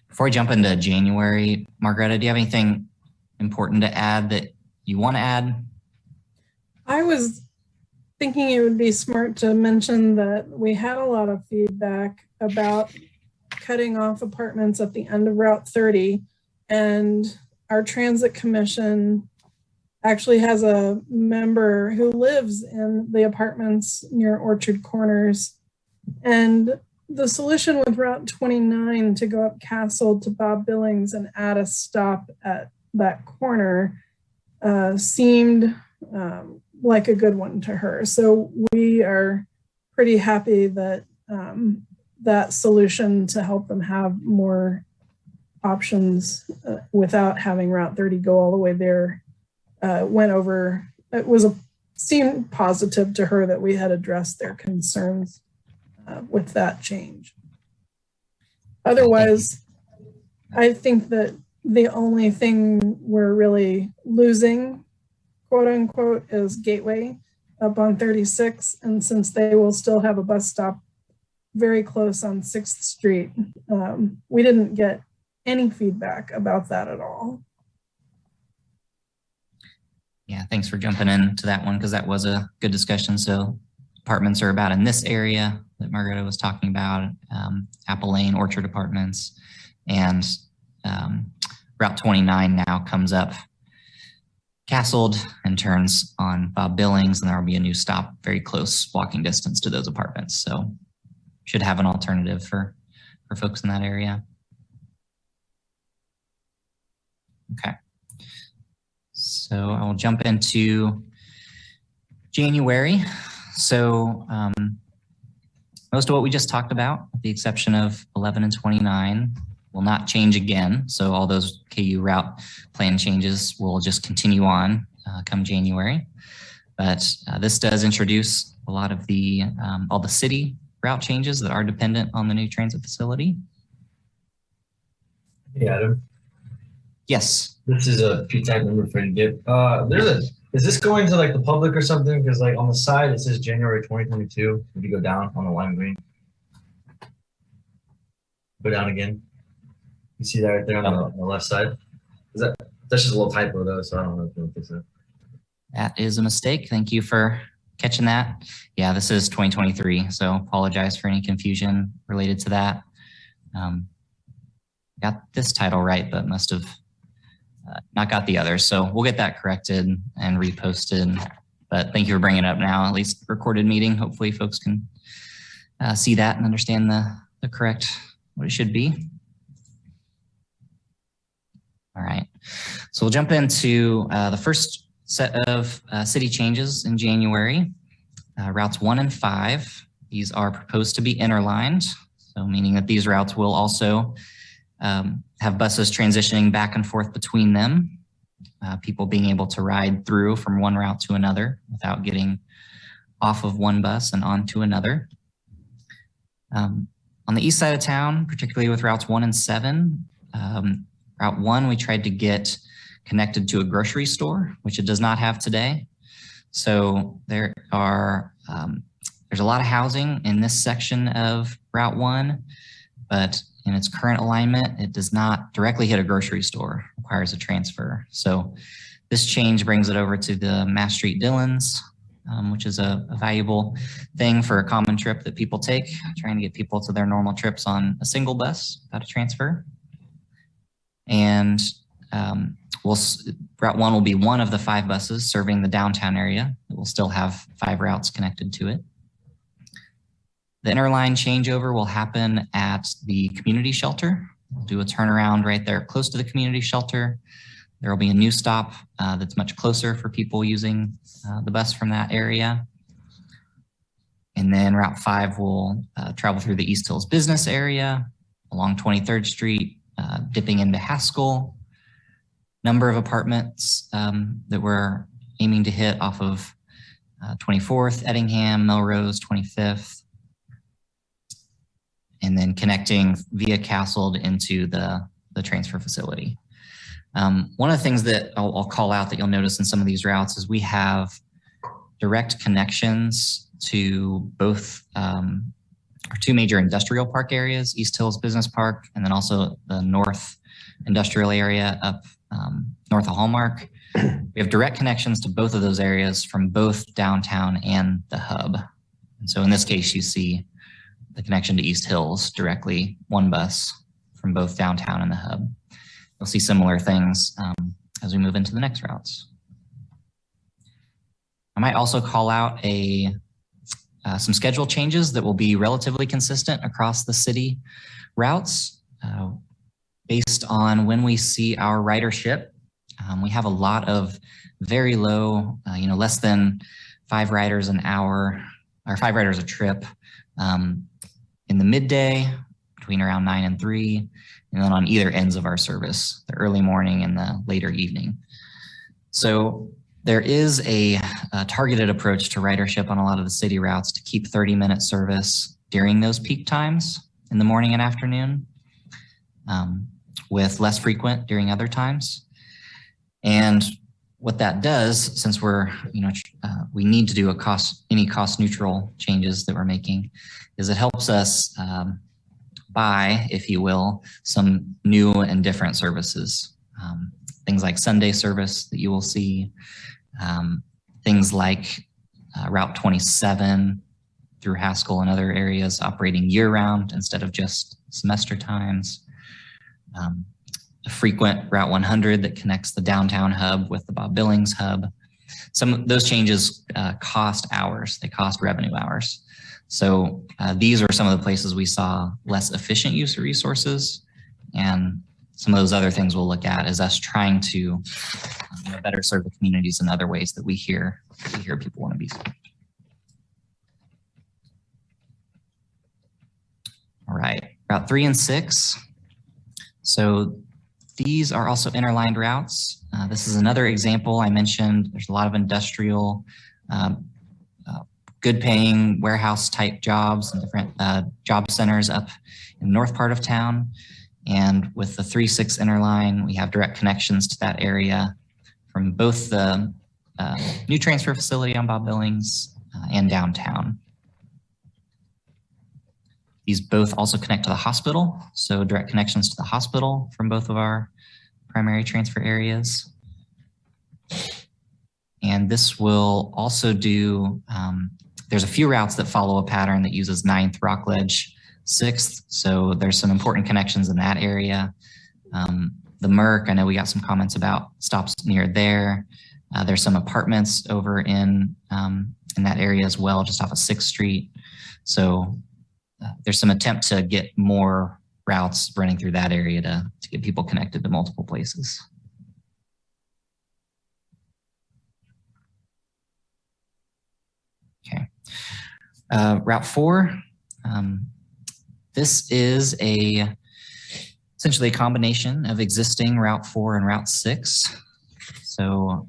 Before I jump into January, Margaretta, do you have anything important to add that you want to add? I was thinking it would be smart to mention that we had a lot of feedback about cutting off apartments at the end of Route 30, and our transit commission actually has a member who lives in the apartments near Orchard Corners. And the solution with Route 29 to go up Castle to Bob Billings and add a stop at that corner seemed like a good one to her. So we are pretty happy that that solution to help them have more options without having Route 30 go all the way there went over. It seemed positive to her that we had addressed their concerns with that change. Otherwise, I think that the only thing we're really losing quote unquote is Gateway up on 36. And since they will still have a bus stop very close on 6th Street, we didn't get any feedback about that at all. Yeah, thanks for jumping into that one because that was a good discussion. So apartments are about in this area that Margareta was talking about, Apple Lane, Orchard Apartments, and Route 29 now comes up Castled and turns on Bob Billings, and there will be a new stop very close walking distance to those apartments. So should have an alternative for folks in that area. Okay. So I will jump into January. So most of what we just talked about, with the exception of 11 and 29, will not change again. So all those KU route plan changes will just continue on come January. But this does introduce a lot of the, all the city route changes that are dependent on the new transit facility. Hey, Adam. Yes. This is a PTAC member for Dip. Is this going to like the public or something? Because like on the side, it says January 2022. If you go down on the lime green. Go down again. You see that right there on the left side? That's just a little typo though, so I don't know if you'll fix it. That is a mistake. Thank you for catching that. Yeah, this is 2023, so apologize for any confusion related to that. Got this title right, but must have not got the other. So we'll get that corrected and reposted. But thank you for bringing it up now, at least recorded meeting. Hopefully folks can see that and understand the correct, what it should be. All right, so we'll jump into the first set of city changes in January. Routes 1 and 5, these are proposed to be interlined. So meaning that these routes will also have buses transitioning back and forth between them, people being able to ride through from one route to another without getting off of one bus and onto another. On the east side of town, particularly with routes 1 and 7, Route 1, we tried to get connected to a grocery store, which it does not have today. So there are, there's a lot of housing in this section of Route 1, but in its current alignment, it does not directly hit a grocery store, requires a transfer. So this change brings it over to the Mass Street Dillons, which is a valuable thing for a common trip that people take, trying to get people to their normal trips on a single bus without a transfer. And Route 1 will be one of the 5 buses serving the downtown area. It will still have 5 routes connected to it. The Interline Changeover will happen at the community shelter. We'll do a turnaround right there close to the community shelter. There will be a new stop that's much closer for people using the bus from that area. And then Route 5 will travel through the East Hills business area, along 23rd Street, dipping into Haskell. Number of apartments that we're aiming to hit off of 24th, Ettingham, Melrose, 25th. And then connecting via Castled into the transfer facility. One of the things that I'll call out that you'll notice in some of these routes is we have direct connections to both our 2 major industrial park areas, East Hills Business Park, and then also the North Industrial area up north of Hallmark. We have direct connections to both of those areas from both downtown and the hub. And so in this case, you see the connection to East Hills directly, 1 bus from both downtown and the hub. You'll see similar things as we move into the next routes. I might also call out some schedule changes that will be relatively consistent across the city routes based on when we see our ridership. We have a lot of very low, less than 5 riders an hour or 5 riders a trip in the midday between around 9 and 3, and then on either ends of our service, the early morning and the later evening. So there is a targeted approach to ridership on a lot of the city routes to keep 30-minute service during those peak times in the morning and afternoon, with less frequent during other times. And what that does, since we're, we need to do any cost neutral changes that we're making, is it helps us buy, if you will, some new and different services. Things like Sunday service that you will see, things like Route 27 through Haskell and other areas operating year-round instead of just semester times. A frequent Route 100 that connects the downtown hub with the Bob Billings hub. Some of those changes cost hours, they cost revenue hours. So these are some of the places we saw less efficient use of resources, and some of those other things we'll look at is us trying to better serve the communities in other ways that we hear people want to be served. All right, Route 3 and 6. So these are also interlined routes. This is another example I mentioned. There's a lot of industrial, good paying warehouse type jobs and different job centers up in the north part of town. And with the 3-6 interline, we have direct connections to that area from both the new transfer facility on Bob Billings and downtown. These both also connect to the hospital, so direct connections to the hospital from both of our primary transfer areas. And this will also do, there's a few routes that follow a pattern that uses 9th, Rockledge, 6th, so there's some important connections in that area. The Merc, I know we got some comments about stops near there. There's some apartments over in that area as well, just off of 6th Street. So there's some attempt to get more routes running through that area to get people connected to multiple places. Okay. Route 4. This is essentially a combination of existing Route 4 and Route 6. So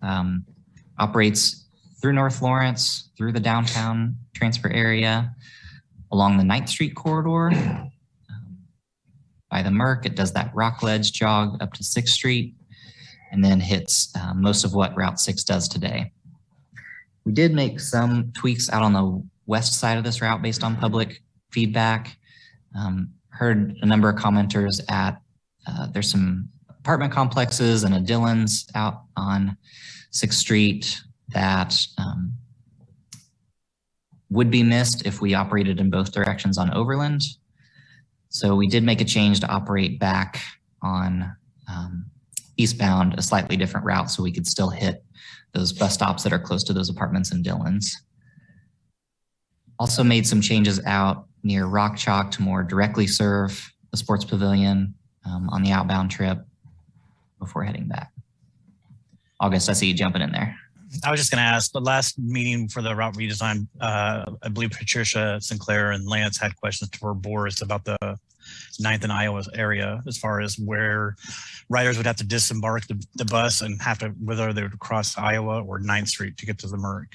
operates through North Lawrence, through the downtown transfer area, along the 9th Street corridor. By the Merc, it does that Rockledge jog up to 6th Street, and then hits most of what Route 6 does today. We did make some tweaks out on the west side of this route based on public feedback. Heard a number of commenters at, there's some apartment complexes and a Dillon's out on 6th Street that would be missed if we operated in both directions on Overland. So we did make a change to operate back on eastbound, a slightly different route, so we could still hit those bus stops that are close to those apartments in Dillon's. Also made some changes out near Rock Chalk to more directly serve the sports pavilion on the outbound trip before heading back. August, I see you jumping in there. I was just going to ask, the last meeting for the route redesign, I believe Patricia Sinclair and Lance had questions for Boris about the 9th and Iowa area, as far as where riders would have to disembark the bus and have to, whether they would cross Iowa or 9th Street to get to the Merc.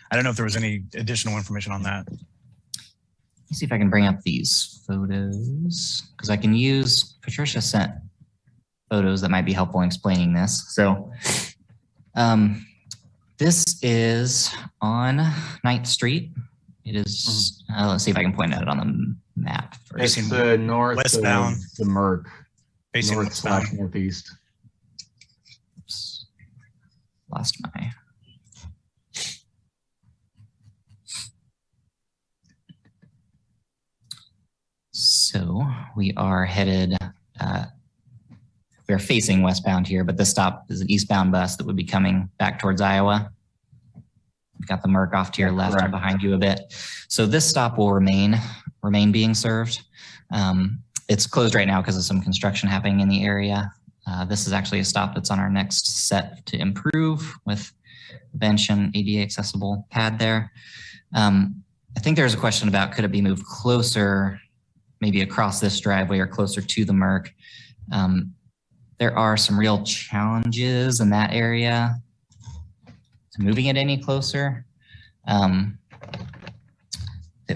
I don't know if there was any additional information on that. Let me see if I can bring up these photos, because I can use, Patricia sent photos that might be helpful in explaining this. So this is on 9th Street. It is, let's see if I can point at it on the map first. It's the north westbound. of the Merc, Facing north/northeast. Oops. Lost my. So we are headed, we are facing westbound here, but this stop is an eastbound bus that would be coming back towards Iowa. We've got the Merc off to your left and behind you a bit. So this stop will remain being served. It's closed right now because of some construction happening in the area. This is actually a stop that's on our next set to improve with a bench and ADA accessible pad there. I think there's a question about, could it be moved closer, maybe across this driveway or closer to the Merc? There are some real challenges in that area to moving it any closer that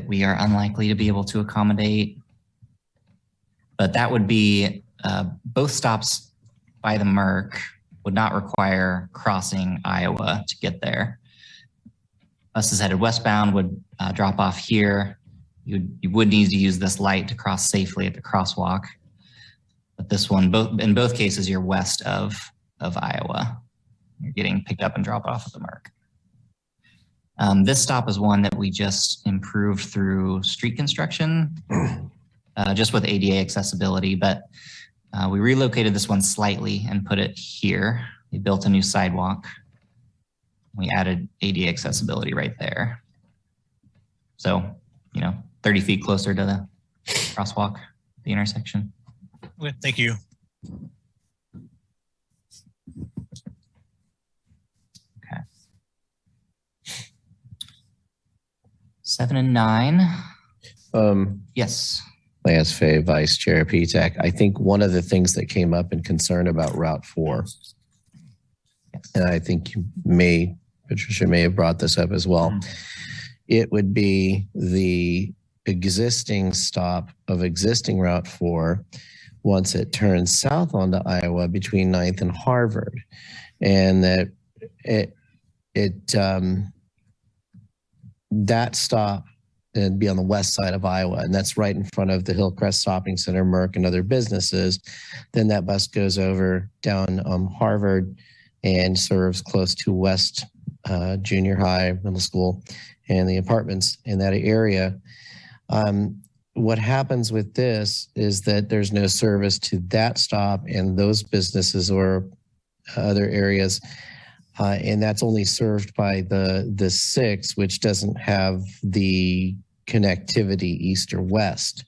we are unlikely to be able to accommodate. But that would be both stops by the Merc would not require crossing Iowa to get there. Buses headed westbound would drop off here. You would need to use this light to cross safely at the crosswalk. But this one, in both cases, you're west of Iowa. You're getting picked up and dropped off at the Merc. This stop is one that we just improved through street construction, just with ADA accessibility, but we relocated this one slightly and put it here. We built a new sidewalk. We added ADA accessibility right there. So, 30 feet closer to the crosswalk, the intersection. Okay, thank you. Okay. 7 and 9. Yes. Lance Fay, Vice Chair PTAC. I think one of the things that came up in concern about Route 4, and I think Patricia may have brought this up as well, it would be the existing stop of existing Route 4 once it turns south onto Iowa between 9th and Harvard. And that that stop and be on the west side of Iowa, and that's right in front of the Hillcrest Shopping Center, Merc, and other businesses. Then that bus goes over down Harvard and serves close to West Junior High, middle school, and the apartments in that area. What happens with this is that there's no service to that stop and those businesses or other areas. And that's only served by the 6, which doesn't have the connectivity east or west.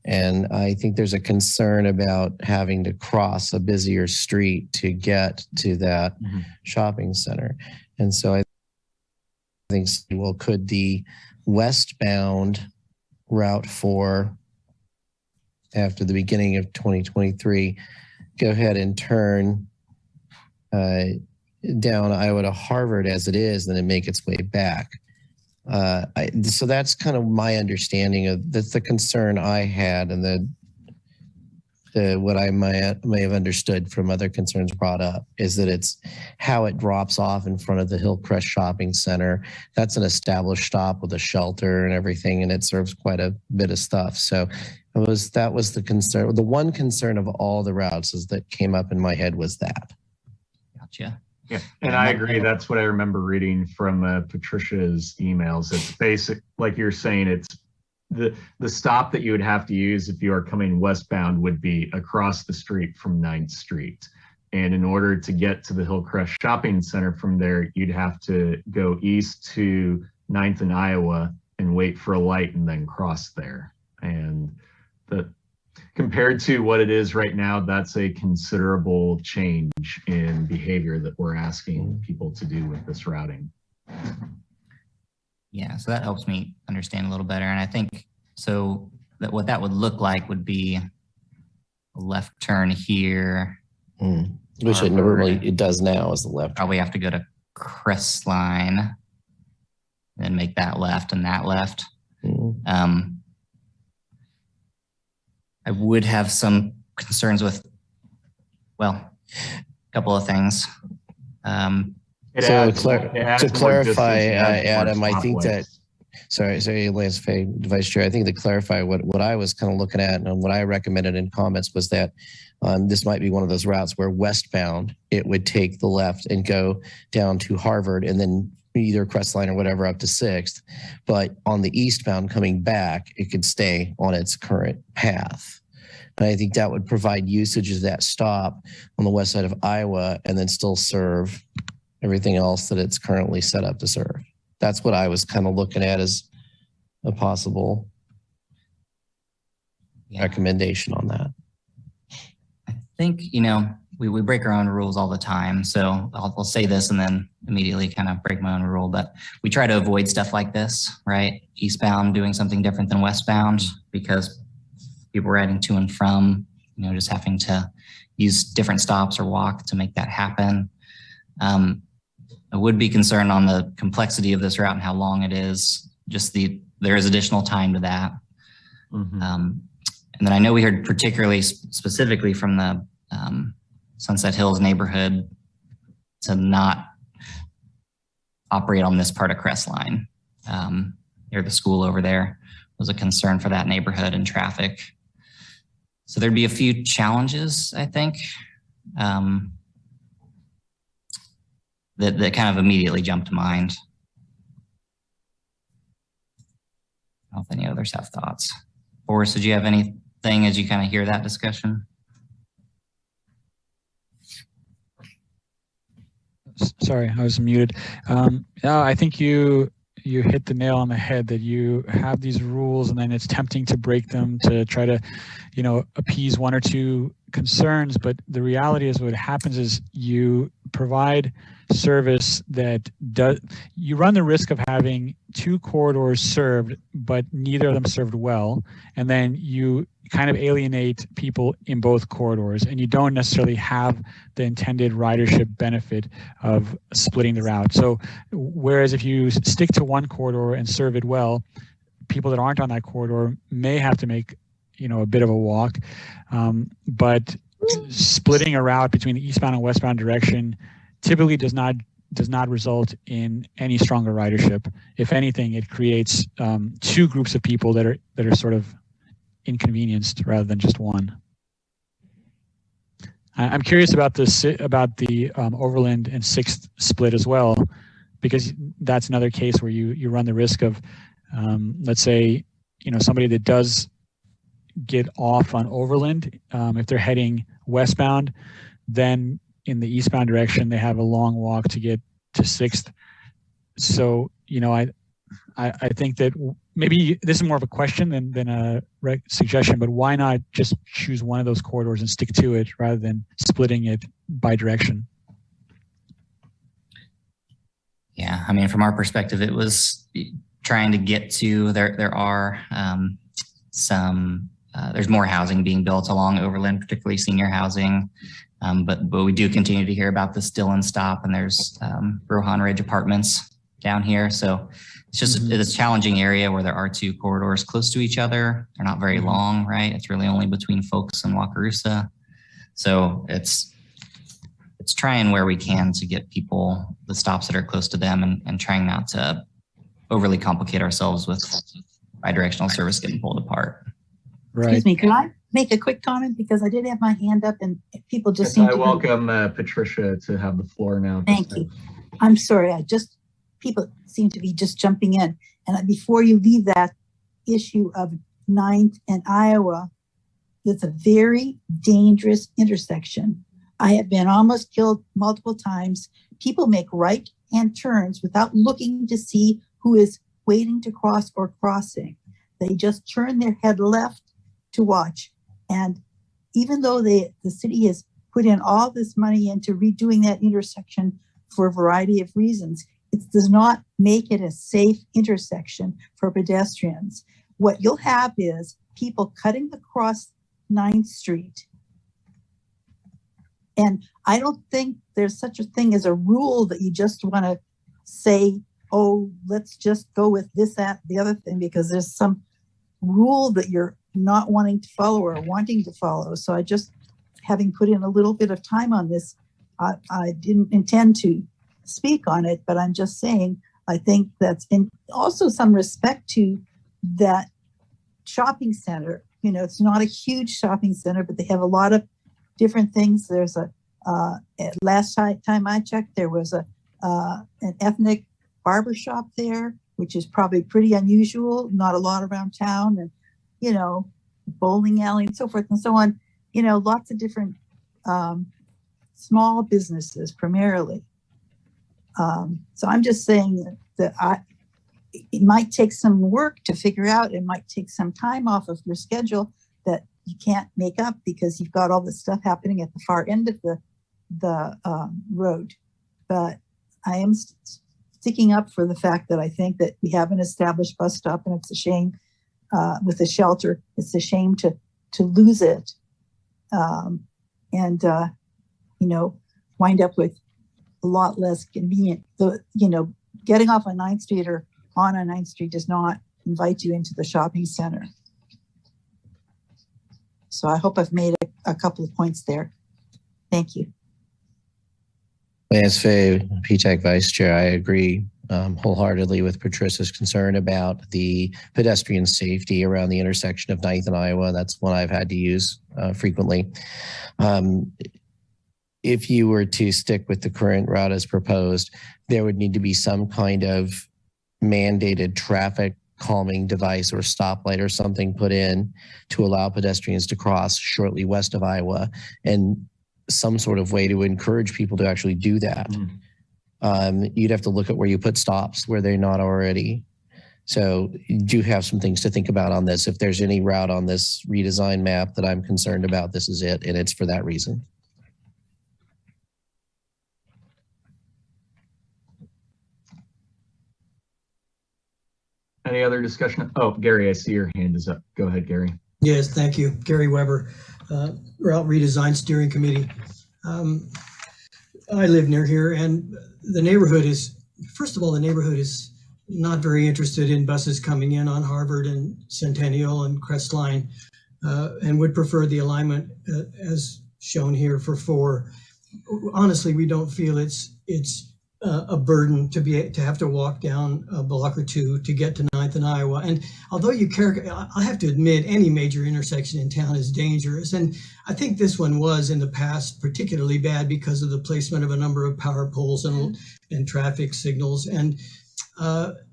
And I think there's a concern about having to cross a busier street to get to that shopping center. And so I think, well, could the westbound Route 4 after the beginning of 2023 go ahead and turn down Iowa to Harvard as it is, and then make its way back? So that's kind of my understanding of that's the concern I had, and what I may have understood from other concerns brought up is that it's how it drops off in front of the Hillcrest Shopping Center. That's an established stop with a shelter and everything, and it serves quite a bit of stuff. So that was the concern. The one concern of all the routes is that came up in my head was that. Gotcha. Yeah, and I agree. That's what I remember reading from Patricia's emails. It's basic, like you're saying, it's the stop that you would have to use if you are coming westbound would be across the street from 9th Street. And in order to get to the Hillcrest Shopping Center from there, you'd have to go east to 9th and Iowa and wait for a light and then cross there. And compared to what it is right now, that's a considerable change in behavior that we're asking people to do with this routing. Yeah, so that helps me understand a little better. And I think so that what that would look like would be a left turn here. Which it does now is the left. Probably have to go to Crestline, then make that left and that left. I would have some concerns with, well, a couple of things. To clarify, Adam, I think that, sorry, Lance Fay, Vice Chair, I think to clarify what I was kind of looking at and what I recommended in comments was that this might be one of those routes where westbound, it would take the left and go down to Harvard and then either Crestline or whatever up to 6th. But on the eastbound coming back, it could stay on its current path. And I think that would provide usage of that stop on the west side of Iowa and then still serve everything else that it's currently set up to serve. That's what I was kind of looking at as a possible recommendation on that. I think, we break our own rules all the time. So I'll say this and then immediately kind of break my own rule, but we try to avoid stuff like this, right? Eastbound doing something different than westbound because people riding to and from, just having to use different stops or walk to make that happen. I would be concerned on the complexity of this route and how long it is. There is additional time to that. And then I know we heard particularly specifically from the Sunset Hills neighborhood to not operate on this part of Crestline. Near the school over there was a concern for that neighborhood and traffic. So there'd be a few challenges, I think, that kind of immediately jumped to mind. I don't know if any others have thoughts. Boris, did you have anything as you kind of hear that discussion? Sorry, I was muted. Yeah, I think you hit the nail on the head that you have these rules and then it's tempting to break them to try to, appease one or two concerns. But the reality is what happens is you provide service that you run the risk of having two corridors served, but neither of them served well. And then you kind of alienate people in both corridors and you don't necessarily have the intended ridership benefit of splitting the route. So whereas if you stick to one corridor and serve it well, people that aren't on that corridor may have to make, a bit of a walk. But splitting a route between the eastbound and westbound direction typically does not result in any stronger ridership. If anything, it creates two groups of people that are sort of inconvenienced rather than just one. I'm curious about the Overland and 6th split as well, because that's another case where you run the risk of, let's say, somebody that does get off on Overland, if they're heading westbound, then in the eastbound direction, they have a long walk to get to 6th. So, I think that maybe this is more of a question than a suggestion, but why not just choose one of those corridors and stick to it rather than splitting it by direction? Yeah, I mean, from our perspective, it was trying to get to, there are there's more housing being built along Overland, particularly senior housing. But we do continue to hear about the Still and Stop, and there's Rohan Ridge Apartments down here. So it's just it's a challenging area where there are two corridors close to each other. They're not very long, right? It's really only between Folks and Wakarusa. So it's trying where we can to get people the stops that are close to them and trying not to overly complicate ourselves with bidirectional service getting pulled apart. Right. Excuse me, can I make a quick comment? Because I did have my hand up and people just I welcome Patricia to have the floor now. Thank you. I'm sorry, people seem to be just jumping in. And before you leave that issue of 9th and Iowa, it's a very dangerous intersection. I have been almost killed multiple times. People make right-hand turns without looking to see who is waiting to cross or crossing. They just turn their head left to watch. And even though the city has put in all this money into redoing that intersection for a variety of reasons, it does not make it a safe intersection for pedestrians. What you'll have is people cutting across 9th Street. And I don't think there's such a thing as a rule that you just want to say, oh, let's just go with this, that, the other thing, because there's some rule that you're not wanting to follow or wanting to follow. So I just, having put in a little bit of time on this, I didn't intend to speak on it, but I'm just saying, I think that's in also some respect to that shopping center. It's not a huge shopping center, but they have a lot of different things. There's last time I checked, there was an ethnic barber shop there, which is probably pretty unusual, not a lot around town, and bowling alley and so forth and so on. Lots of different small businesses primarily. So I'm just saying that it might take some work to figure out. It might take some time off of your schedule that you can't make up because you've got all this stuff happening at the far end of the road. But I am sticking up for the fact that I think that we have an established bus stop, and it's a shame with the shelter. It's a shame to lose it, and wind up with a lot less convenient. Getting off on 9th Street or on 9th Street does not invite you into the shopping center. So I hope I've made a couple of points there. Thank you. Lance Fay, PTAC Vice Chair, I agree wholeheartedly with Patricia's concern about the pedestrian safety around the intersection of 9th and Iowa. That's one I've had to use frequently. If you were to stick with the current route as proposed, there would need to be some kind of mandated traffic calming device or stoplight or something put in to allow pedestrians to cross shortly west of Iowa, and some sort of way to encourage people to actually do that. You'd have to look at where you put stops where they're not already. So you do have some things to think about on this. If there's any route on this redesign map that I'm concerned about, this is it, and it's for that reason. Any other discussion? Oh, Gary, I see your hand is up. Go ahead, Gary. Yes, thank you. Gary Weber, Route Redesign Steering Committee. I live near here, and the neighborhood is, first of all, the neighborhood is not very interested in buses coming in on Harvard and Centennial and Crestline, and would prefer the alignment as shown here for 4. Honestly, we don't feel it's a burden to have to walk down a block or 2 to get to 9th and Iowa. And although I have to admit, any major intersection in town is dangerous. And I think this one was in the past particularly bad because of the placement of a number of power poles and traffic signals. And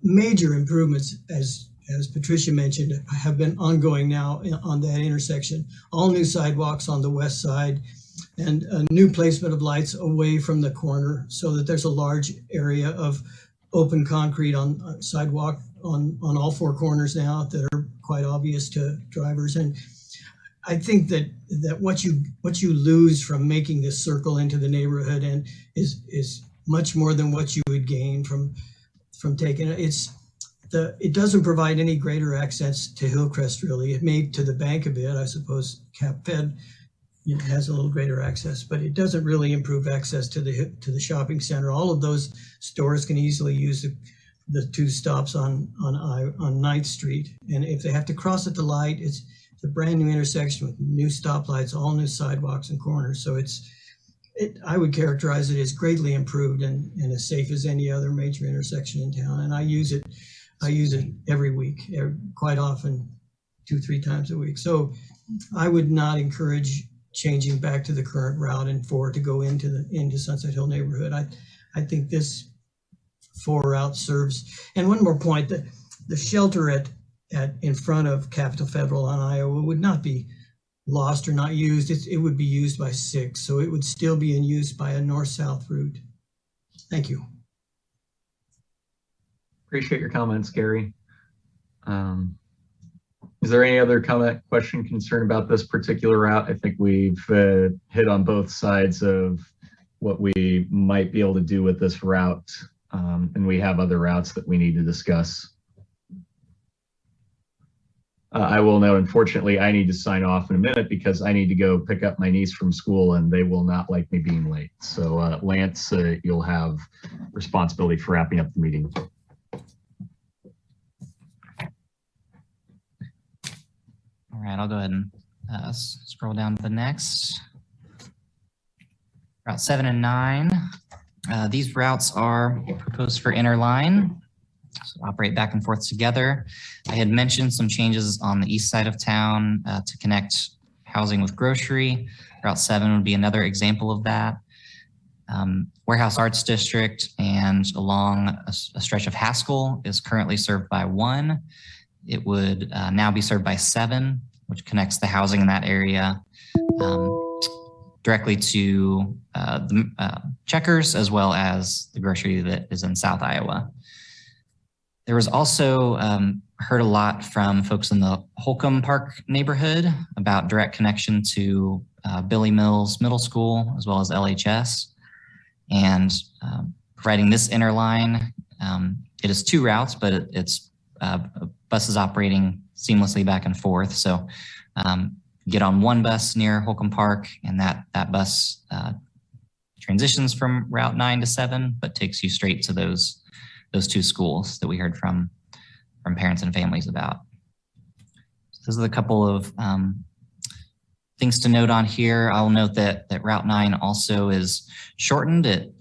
major improvements, as Patricia mentioned, have been ongoing now on that intersection. All new sidewalks on the west side, and a new placement of lights away from the corner so that there's a large area of open concrete on sidewalk on all 4 corners now that are quite obvious to drivers. And I think that what you lose from making this circle into the neighborhood and is much more than what you would gain from taking it. It doesn't provide any greater access to Hillcrest, really. It may to the bank a bit, I suppose. Cap Fed has a little greater access, but it doesn't really improve access to the shopping center. All of those stores can easily use the 2 stops on 9th Street, and if they have to cross at the light, it's a brand new intersection with new stoplights, all new sidewalks and corners. So I would characterize it as greatly improved and as safe as any other major intersection in town. And I use it every week, quite often, 2-3 times a week. So I would not encourage changing back to the current route and 4 to go into Sunset Hill neighborhood. I think this 4 route serves. And one more point, the shelter in front of Capitol Federal on Iowa would not be lost or not used. It would be used by 6, so it would still be in use by a north-south route. Thank you. Appreciate your comments, Gary. Is there any other comment, question, concern about this particular route? I think we've hit on both sides of what we might be able to do with this route, and we have other routes that we need to discuss. I will note, unfortunately, I need to sign off in a minute because I need to go pick up my niece from school and they will not like me being late. So Lance, you'll have responsibility for wrapping up the meeting. All right, I'll go ahead and scroll down to the next. Route 7 and 9. These routes are proposed for Interline, so operate back and forth together. I had mentioned some changes on the east side of town to connect housing with grocery. Route 7 would be another example of that. Warehouse Arts District and along a stretch of Haskell is currently served by 1. It would now be served by 7, which connects the housing in that area directly to the Checkers, as well as the grocery that is in South Iowa. There was also heard a lot from folks in the Holcomb Park neighborhood about direct connection to Billy Mills Middle School, as well as LHS. And providing this interline, it is 2 routes, but it's buses operating seamlessly back and forth. So get on one bus near Holcomb Park, and that bus transitions from Route 9 to 7, but takes you straight to those 2 schools that we heard from parents and families about. So those are a couple of things to note on here, I'll note that Route 9 also is shortened. It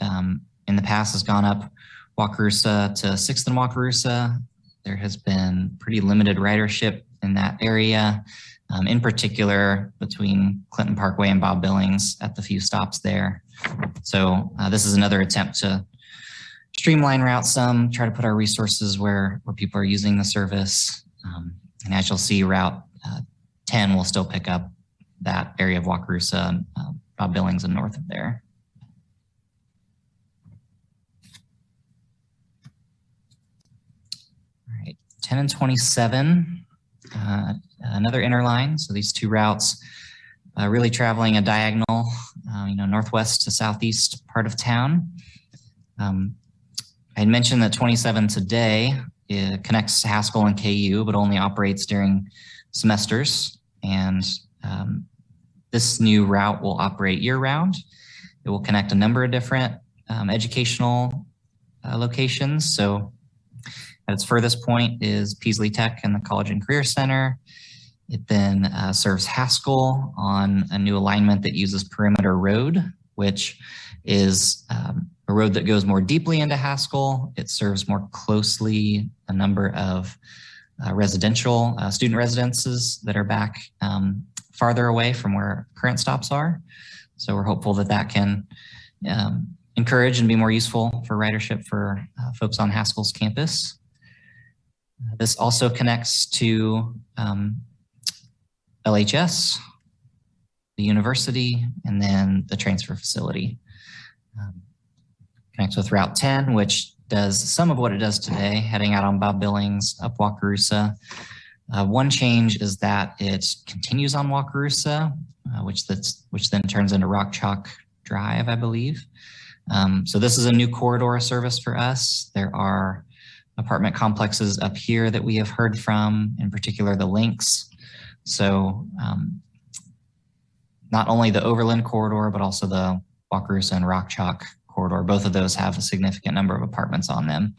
in the past has gone up Wakarusa to 6th and Wakarusa. There has been pretty limited ridership in that area, in particular between Clinton Parkway and Bob Billings at the few stops there. So this is another attempt to streamline route some, try to put our resources where people are using the service. And as you'll see, Route 10 will still pick up that area of Wakarusa, Bob Billings and north of there. All right, 10 and 27, another interline. So these two routes really traveling a diagonal, northwest to southeast part of town. I had mentioned that 27 today connects Haskell and KU, but only operates during semesters. And this new route will operate year-round. It will connect a number of different educational locations. So at its furthest point is Peaslee Tech and the College and Career Center. It then serves Haskell on a new alignment that uses Perimeter Road, which is a road that goes more deeply into Haskell. It serves more closely a number of residential student residences that are back farther away from where current stops are. So we're hopeful that that can encourage and be more useful for ridership for folks on Haskell's campus. This also connects to LHS, the university, and then the transfer facility. Connects with Route 10, which does some of what it does today, heading out on Bob Billings, up Wakarusa. One change is that it continues on Wakarusa, which then turns into Rock Chalk Drive, I believe. So this is a new corridor service for us. There are apartment complexes up here that we have heard from, in particular the Links. So not only the Overland corridor, but also the Wakarusa and Rock Chalk corridor. Both of those have a significant number of apartments on them.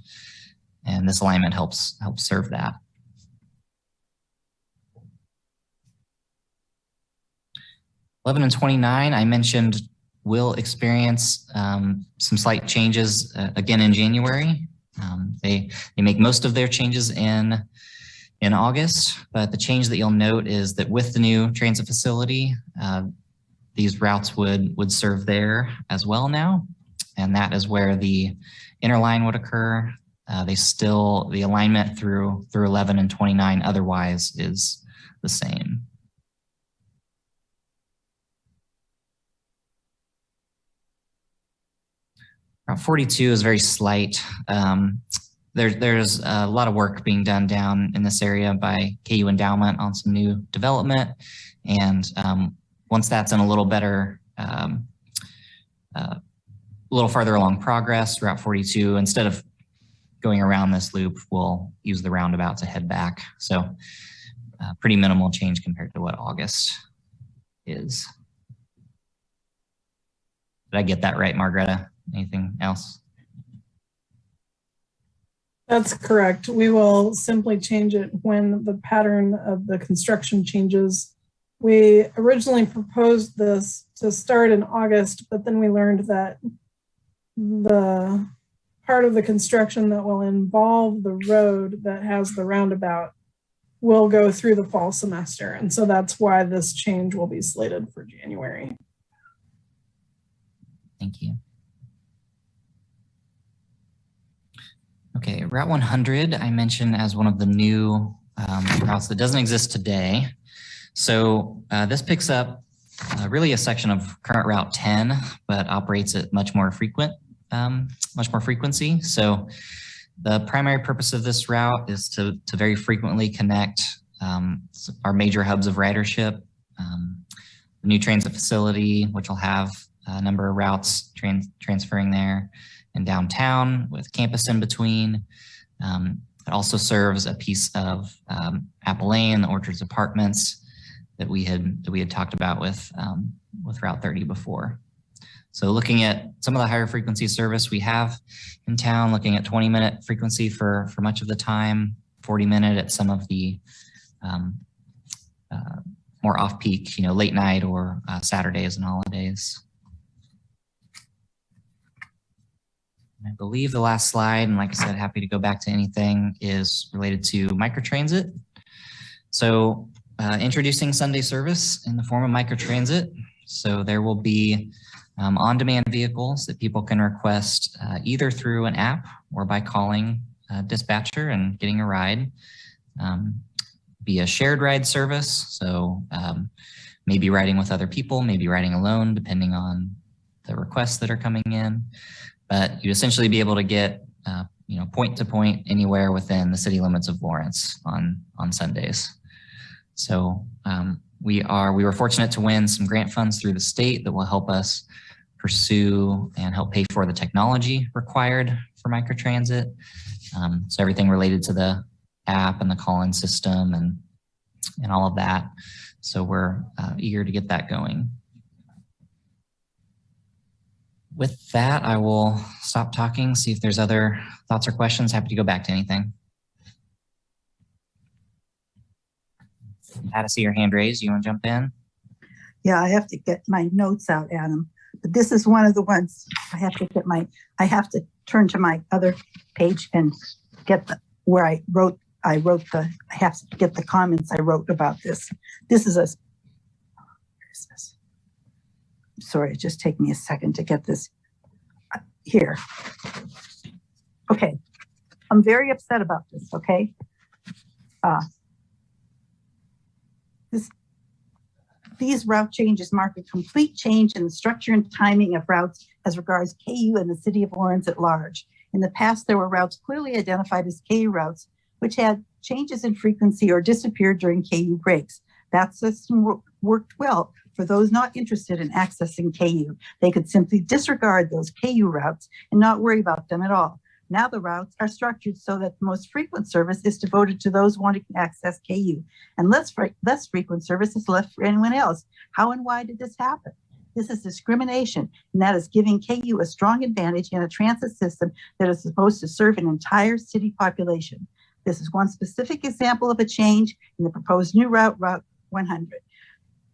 And this alignment helps serve that. '11 and 29, I mentioned will experience some slight changes again in January. They make most of their changes in August, but the change that you'll note is that with the new transit facility, these routes would serve there as well now. And that is where the interline would occur. The alignment through 11 and 29 otherwise is the same. Route 42 is very slight. There's a lot of work being done down in this area by KU Endowment on some new development. And once that's in a little better, a little farther along progress, Route 42, instead of going around this loop, we'll use the roundabout to head back. So pretty minimal change compared to what August is. Did I get that right, Margareta? Anything else? That's correct. We will simply change it when the pattern of the construction changes. We originally proposed this to start in August, but then we learned that the part of the construction that will involve the road that has the roundabout will go through the fall semester. And so that's why this change will be slated for January. Thank you. Okay, Route 100, I mentioned as one of the new routes that doesn't exist today. So this picks up really a section of current Route 10, but operates at much more frequency. So the primary purpose of this route is to very frequently connect our major hubs of ridership, the new transit facility, which will have a number of routes transferring there, and downtown with campus in between. It also serves a piece of Apple Lane, the Orchards Apartments that we had talked about with Route 30 before. So looking at some of the higher frequency service we have in town, looking at 20-minute frequency for much of the time, 40-minute at some of the more off-peak, late night or Saturdays and holidays. I believe the last slide, and like I said, happy to go back to anything, is related to microtransit. So introducing Sunday service in the form of microtransit. So there will be on-demand vehicles that people can request either through an app or by calling a dispatcher and getting a ride. Be a shared ride service. So maybe riding with other people, maybe riding alone, depending on the requests that are coming in. But you essentially be able to get point to point anywhere within the city limits of Lawrence on Sundays. So we were fortunate to win some grant funds through the state that will help us pursue and help pay for the technology required for microtransit. So everything related to the app and the call-in system and all of that. So we're eager to get that going. With that, I will stop talking, see if there's other thoughts or questions. Happy to go back to anything. Had to see your hand raised. You want to jump in? Yeah, I have to get my notes out, Adam. But this is one of the ones I have to turn to my other page and get where I have to get the comments I wrote about this. This is where is this? Sorry, it just take me a second to get this here. Okay, I'm very upset about this, okay? These route changes mark a complete change in the structure and timing of routes as regards KU and the city of Lawrence at large. In the past, there were routes clearly identified as KU routes, which had changes in frequency or disappeared during KU breaks. That system worked well for those not interested in accessing KU. They could simply disregard those KU routes and not worry about them at all. Now the routes are structured so that the most frequent service is devoted to those wanting to access KU, and less frequent service is left for anyone else. How and why did this happen? This is discrimination, and that is giving KU a strong advantage in a transit system that is supposed to serve an entire city population. This is one specific example of a change in the proposed new route, Route 100.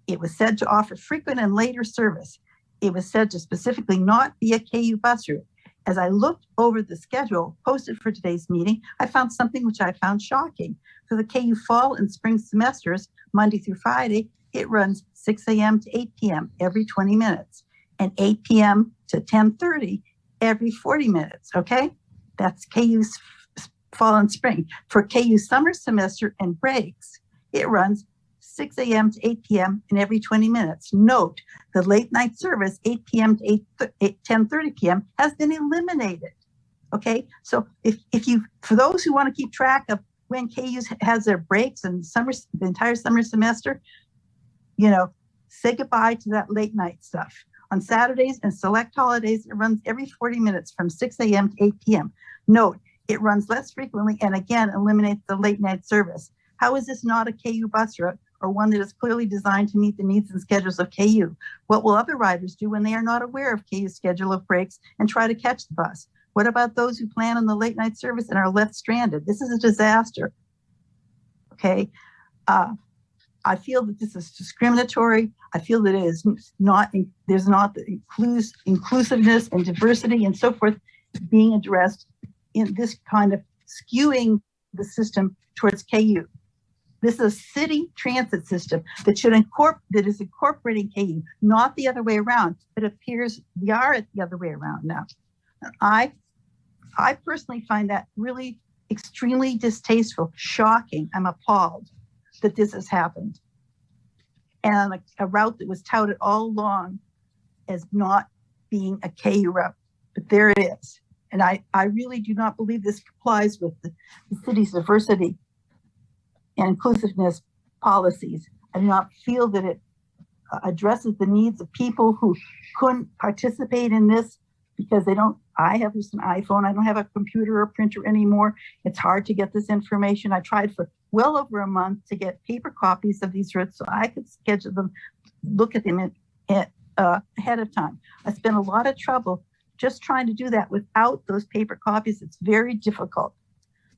It was said to offer frequent and later service. It was said to specifically not be a KU bus route. As I looked over the schedule posted for today's meeting, I found something which I found shocking. For the KU fall and spring semesters, Monday through Friday, it runs 6 a.m. to 8 p.m. every 20 minutes and 8 p.m. to 10:30 every 40 minutes, okay? That's KU's fall and spring. For KU summer semester and breaks, it runs 6 a.m. to 8 p.m. and every 20 minutes. Note, the late night service, 8 p.m. to 10:30 p.m. has been eliminated. Okay, so if you, for those who want to keep track of when KU has their breaks and the entire summer semester, say goodbye to that late night stuff. On Saturdays and select holidays, it runs every 40 minutes from 6 a.m. to 8 p.m. Note, it runs less frequently and again eliminates the late night service. How is this not a KU bus route, or one that is clearly designed to meet the needs and schedules of KU? What will other riders do when they are not aware of KU's schedule of breaks and try to catch the bus? What about those who plan on the late night service and are left stranded? This is a disaster. Okay. I feel that this is discriminatory. I feel that it is not, there's not the inclusiveness and diversity and so forth being addressed in this kind of skewing the system towards KU. This is a city transit system that is incorporating KU, not the other way around. It appears we are at the other way around now. I personally find that really extremely distasteful, shocking. I'm appalled that this has happened. And a route that was touted all along as not being a KU route, but there it is. And I really do not believe this complies with the city's diversity and inclusiveness policies. I do not feel that it addresses the needs of people who couldn't participate in this because they don't. I have just an iPhone. I don't have a computer or printer anymore. It's hard to get this information. I tried for well over a month to get paper copies of these routes so I could schedule them, look at them ahead of time. I spent a lot of trouble just trying to do that without those paper copies. It's very difficult.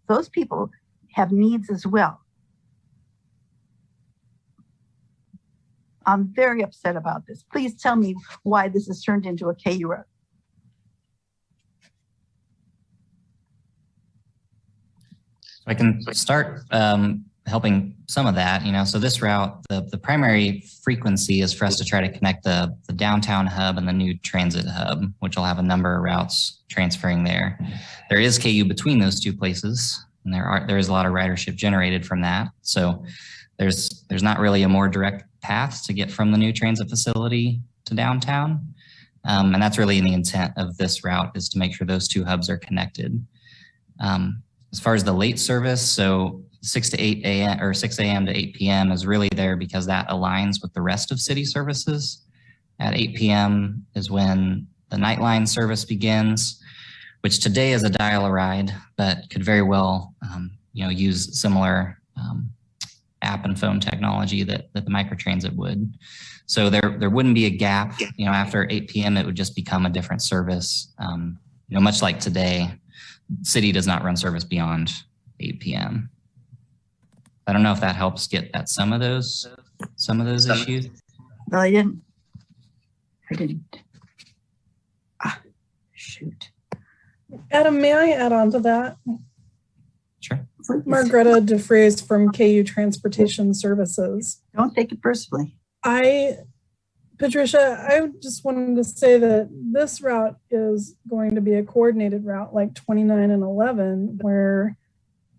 Those people have needs as well. I'm very upset about this. Please tell me why this has turned into a KU route. I can start helping some of that, so this route, the primary frequency is for us to try to connect the downtown hub and the new transit hub, which will have a number of routes transferring there. There is KU between those two places, and there is a lot of ridership generated from that. So there's not really a more direct path to get from the new transit facility to downtown. And that's really the intent of this route, is to make sure those two hubs are connected. As far as the late service, so 6 to 8 a.m. or 6 a.m. to 8 p.m. is really there because that aligns with the rest of city services. At 8 p.m. is when the Nightline service begins, which today is a dial-a-ride, but could very well, use similar app and phone technology that the microtransit would. So there wouldn't be a gap. After 8 p.m. it would just become a different service. Much like today, city does not run service beyond 8 p.m. I don't know if that helps get at some of those issues. No, I didn't. Shoot. Adam, may I add on to that? Sure. Margreta DeFries from KU Transportation Services. Don't take it personally. Patricia, I just wanted to say that this route is going to be a coordinated route like 29 and 11, where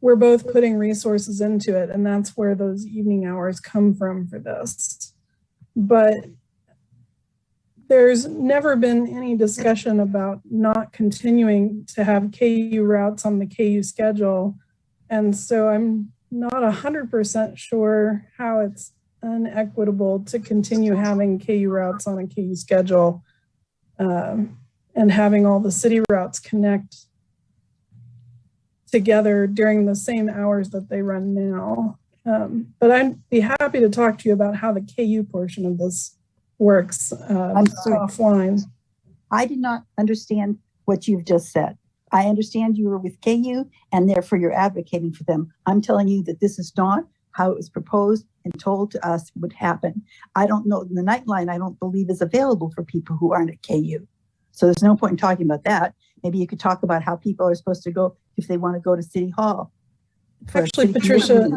we're both putting resources into it, and that's where those evening hours come from for this. But there's never been any discussion about not continuing to have KU routes on the KU schedule. And so I'm not 100% sure how it's unequitable to continue having KU routes on a KU schedule and having all the city routes connect together during the same hours that they run now. But I'd be happy to talk to you about how the KU portion of this works offline. I did not understand what you've just said. I understand you were with KU and therefore you're advocating for them. I'm telling you that this is not how it was proposed and told to us would happen. I don't know, the Nightline I don't believe is available for people who aren't at KU. So there's no point in talking about that. Maybe you could talk about how people are supposed to go if they want to go to City Hall. Actually, Patricia,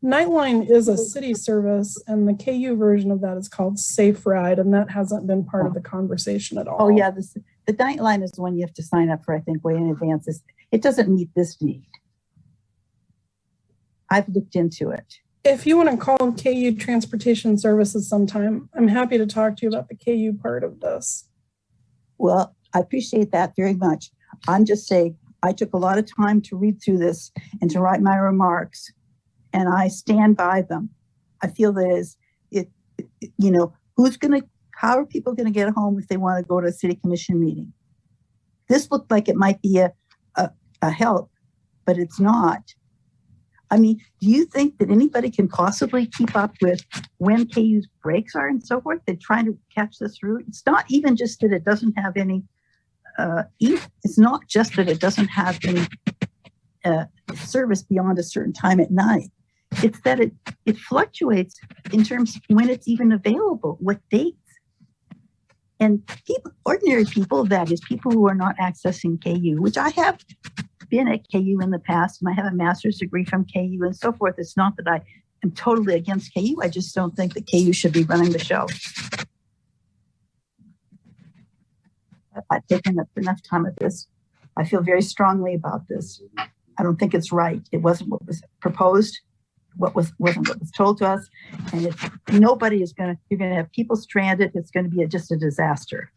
Nightline is a city service, and the KU version of that is called Safe Ride, and that hasn't been part of the conversation at all. Oh yeah, the Nightline is the one you have to sign up for, I think, way in advance. It doesn't meet this need. I've looked into it. If you want to call KU Transportation Services sometime, I'm happy to talk to you about the KU part of this. Well, I appreciate that very much. I'm just saying, I took a lot of time to read through this and to write my remarks, and I stand by them. I feel that how are people going to get home if they want to go to a city commission meeting? This looked like it might be a help, but it's not. I mean, do you think that anybody can possibly keep up with when KU's breaks are and so forth? They're trying to catch this route. It's not even just that it doesn't have any it's not just that it doesn't have any service beyond a certain time at night. It's that it fluctuates in terms of when it's even available, what dates. And ordinary people, that is people who are not accessing KU, which I have been at KU in the past, and I have a master's degree from KU and so forth. It's not that I am totally against KU. I just don't think that KU should be running the show. I've taken up enough time at this. I feel very strongly about this. I don't think it's right. It wasn't what was proposed, wasn't what was told to us. And if nobody is you're going to have people stranded. It's going to be just a disaster.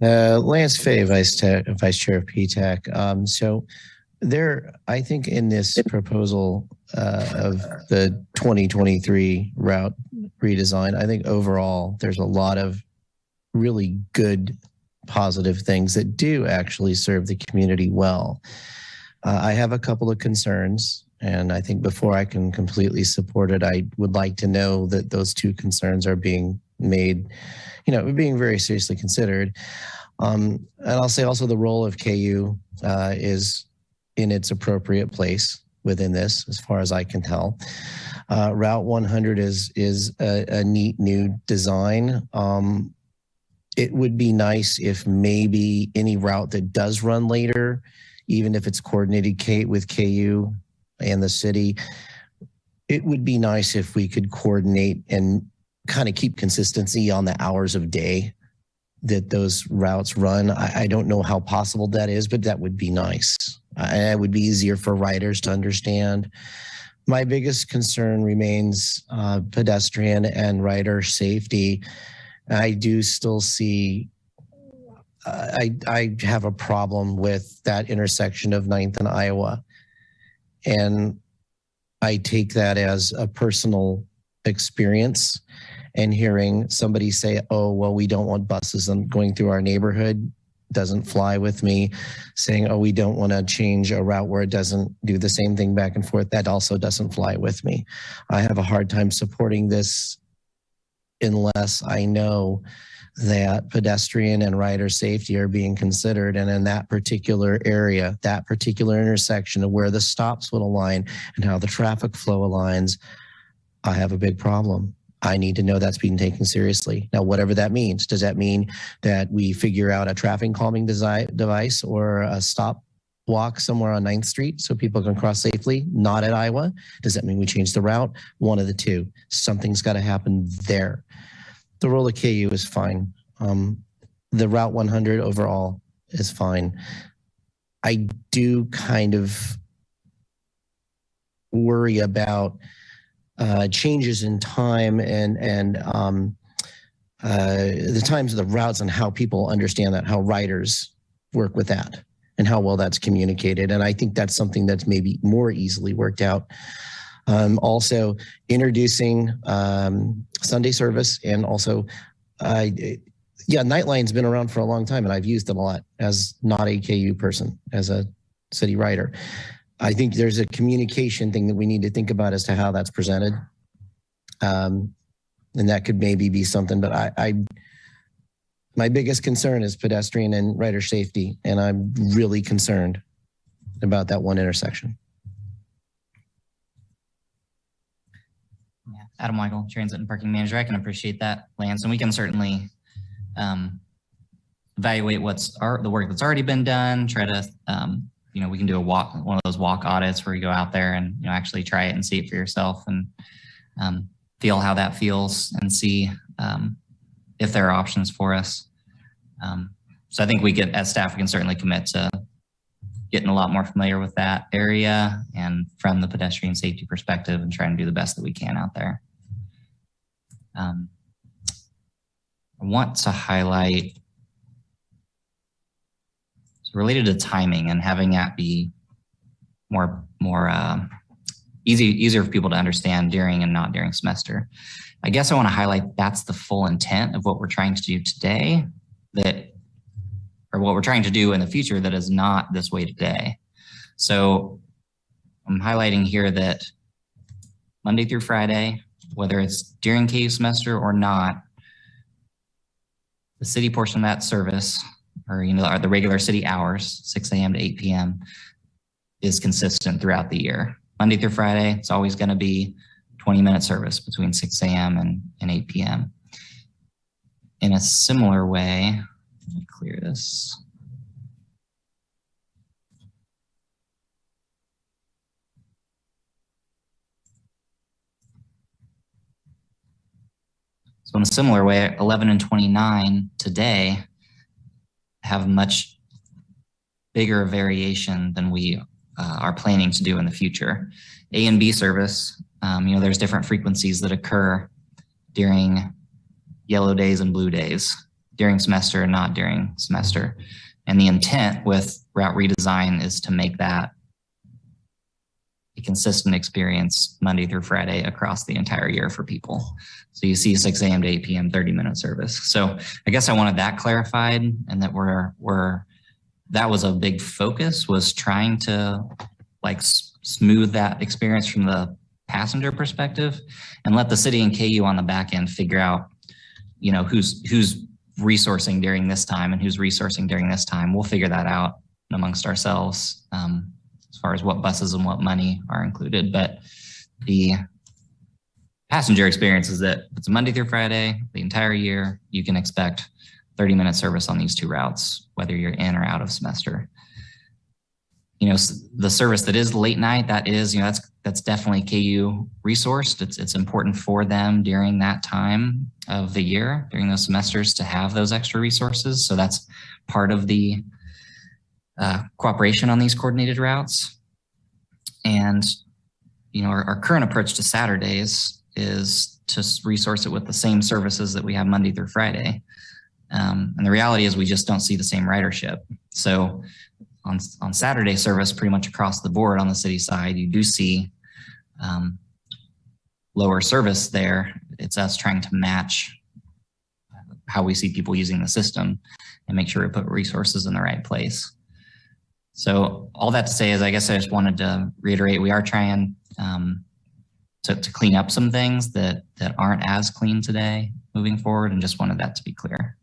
Lance Fay, Vice Chair of PTAC. So there, I think in this proposal of the 2023 route redesign, I think overall there's a lot of really good, positive things that do actually serve the community well. I have a couple of concerns, and I think before I can completely support it, I would like to know that those two concerns are being made, being very seriously considered. And I'll say also the role of KU is in its appropriate place within this, as far as I can tell. Route 100 is a neat new design. It would be nice if maybe any route that does run later, even if it's coordinated with KU and the city, it would be nice if we could coordinate and kind of keep consistency on the hours of day that those routes run. I don't know how possible that is, but that would be nice. It would be easier for riders to understand. My biggest concern remains pedestrian and rider safety. I do still see, I have a problem with that intersection of 9th and Iowa. And I take that as a personal experience, and hearing somebody say, oh, well, we don't want buses going through our neighborhood doesn't fly with me. Saying, oh, we don't want to change a route where it doesn't do the same thing back and forth, that also doesn't fly with me. I have a hard time supporting this unless I know that pedestrian and rider safety are being considered. And in that particular area, that particular intersection of where the stops will align and how the traffic flow aligns, I have a big problem. I need to know that's being taken seriously. Now, whatever that means, does that mean that we figure out a traffic calming device or a stop walk somewhere on 9th Street so people can cross safely? Not at Iowa. Does that mean we change the route? One of the two. Something's got to happen there. The role of KU is fine. The Route 100 overall is fine. I do kind of worry about changes in time and the times of the routes and how people understand that, how riders work with that and how well that's communicated. And I think that's something that's maybe more easily worked out. Also introducing Sunday service, and also, Nightline's been around for a long time and I've used it a lot as not a KU person, as a city rider. I think there's a communication thing that we need to think about as to how that's presented. And that could maybe be something, but my biggest concern is pedestrian and rider safety. And I'm really concerned about that one intersection. Yeah. Adam Weigel, Transit and Parking Manager. I can appreciate that, Lance, and we can certainly evaluate the work that's already been done, try to we can do one of those walk audits where you go out there and actually try it and see it for yourself and feel how that feels and see if there are options for us. So I think as staff, we can certainly commit to getting a lot more familiar with that area and from the pedestrian safety perspective and trying to do the best that we can out there. I want to highlight related to timing and having that be more easier for people to understand during and not during semester. I guess I want to highlight that's the full intent of what we're trying to do today, or what we're trying to do in the future that is not this way today. So I'm highlighting here that Monday through Friday, whether it's during KU semester or not, the city portion of that service, or the regular city hours, 6 a.m. to 8 p.m. is consistent throughout the year. Monday through Friday, it's always going to be 20-minute service between 6 a.m. and 8 p.m. In a similar way, let me clear this. So in a similar way, 11 and 29 today have much bigger variation than we are planning to do in the future. A and B service, there's different frequencies that occur during yellow days and blue days, during semester and not during semester. And the intent with route redesign is to make that a consistent experience Monday through Friday across the entire year for people. So you see 6 a.m. to 8 p.m. 30-minute service. So I guess I wanted that clarified, and that that was a big focus, was trying to smooth that experience from the passenger perspective and let the city and KU on the back end figure out, who's resourcing during this time and who's resourcing during this time. We'll figure that out amongst ourselves as far as what buses and what money are included. But the passenger experience is that it's Monday through Friday, the entire year, you can expect 30-minute service on these two routes, whether you're in or out of semester. You know, the service that is late night, that is, you know, that's definitely KU resourced. It's important for them during that time of the year, during those semesters, to have those extra resources. So that's part of the cooperation on these coordinated routes. And, you know, our current approach to Saturdays is to resource it with the same services that we have Monday through Friday. And the reality is we just don't see the same ridership. So on Saturday service, pretty much across the board on the city side, you do see lower service there. It's us trying to match how we see people using the system and make sure we put resources in the right place. So all that to say is, I guess I just wanted to reiterate, we are trying to clean up some things that aren't as clean today moving forward, and just wanted that to be clear.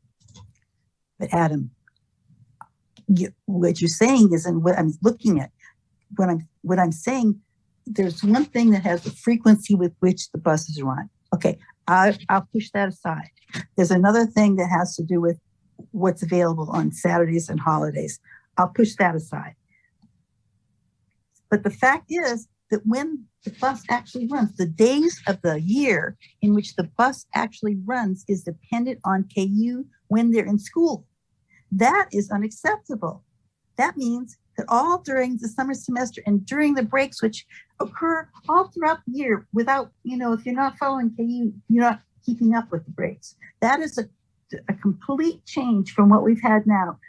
But Adam, what you're saying is, and what I'm looking at, what I'm saying, there's one thing that has the frequency with which the buses run. Okay, I'll push that aside. There's another thing that has to do with what's available on Saturdays and holidays. I'll push that aside. But the fact is that when the bus actually runs, the days of the year in which the bus actually runs is dependent on KU when they're in school. That is unacceptable. That means that all during the summer semester and during the breaks, which occur all throughout the year without, you know, if you're not following KU, you're not keeping up with the breaks. That is a complete change from what we've had now.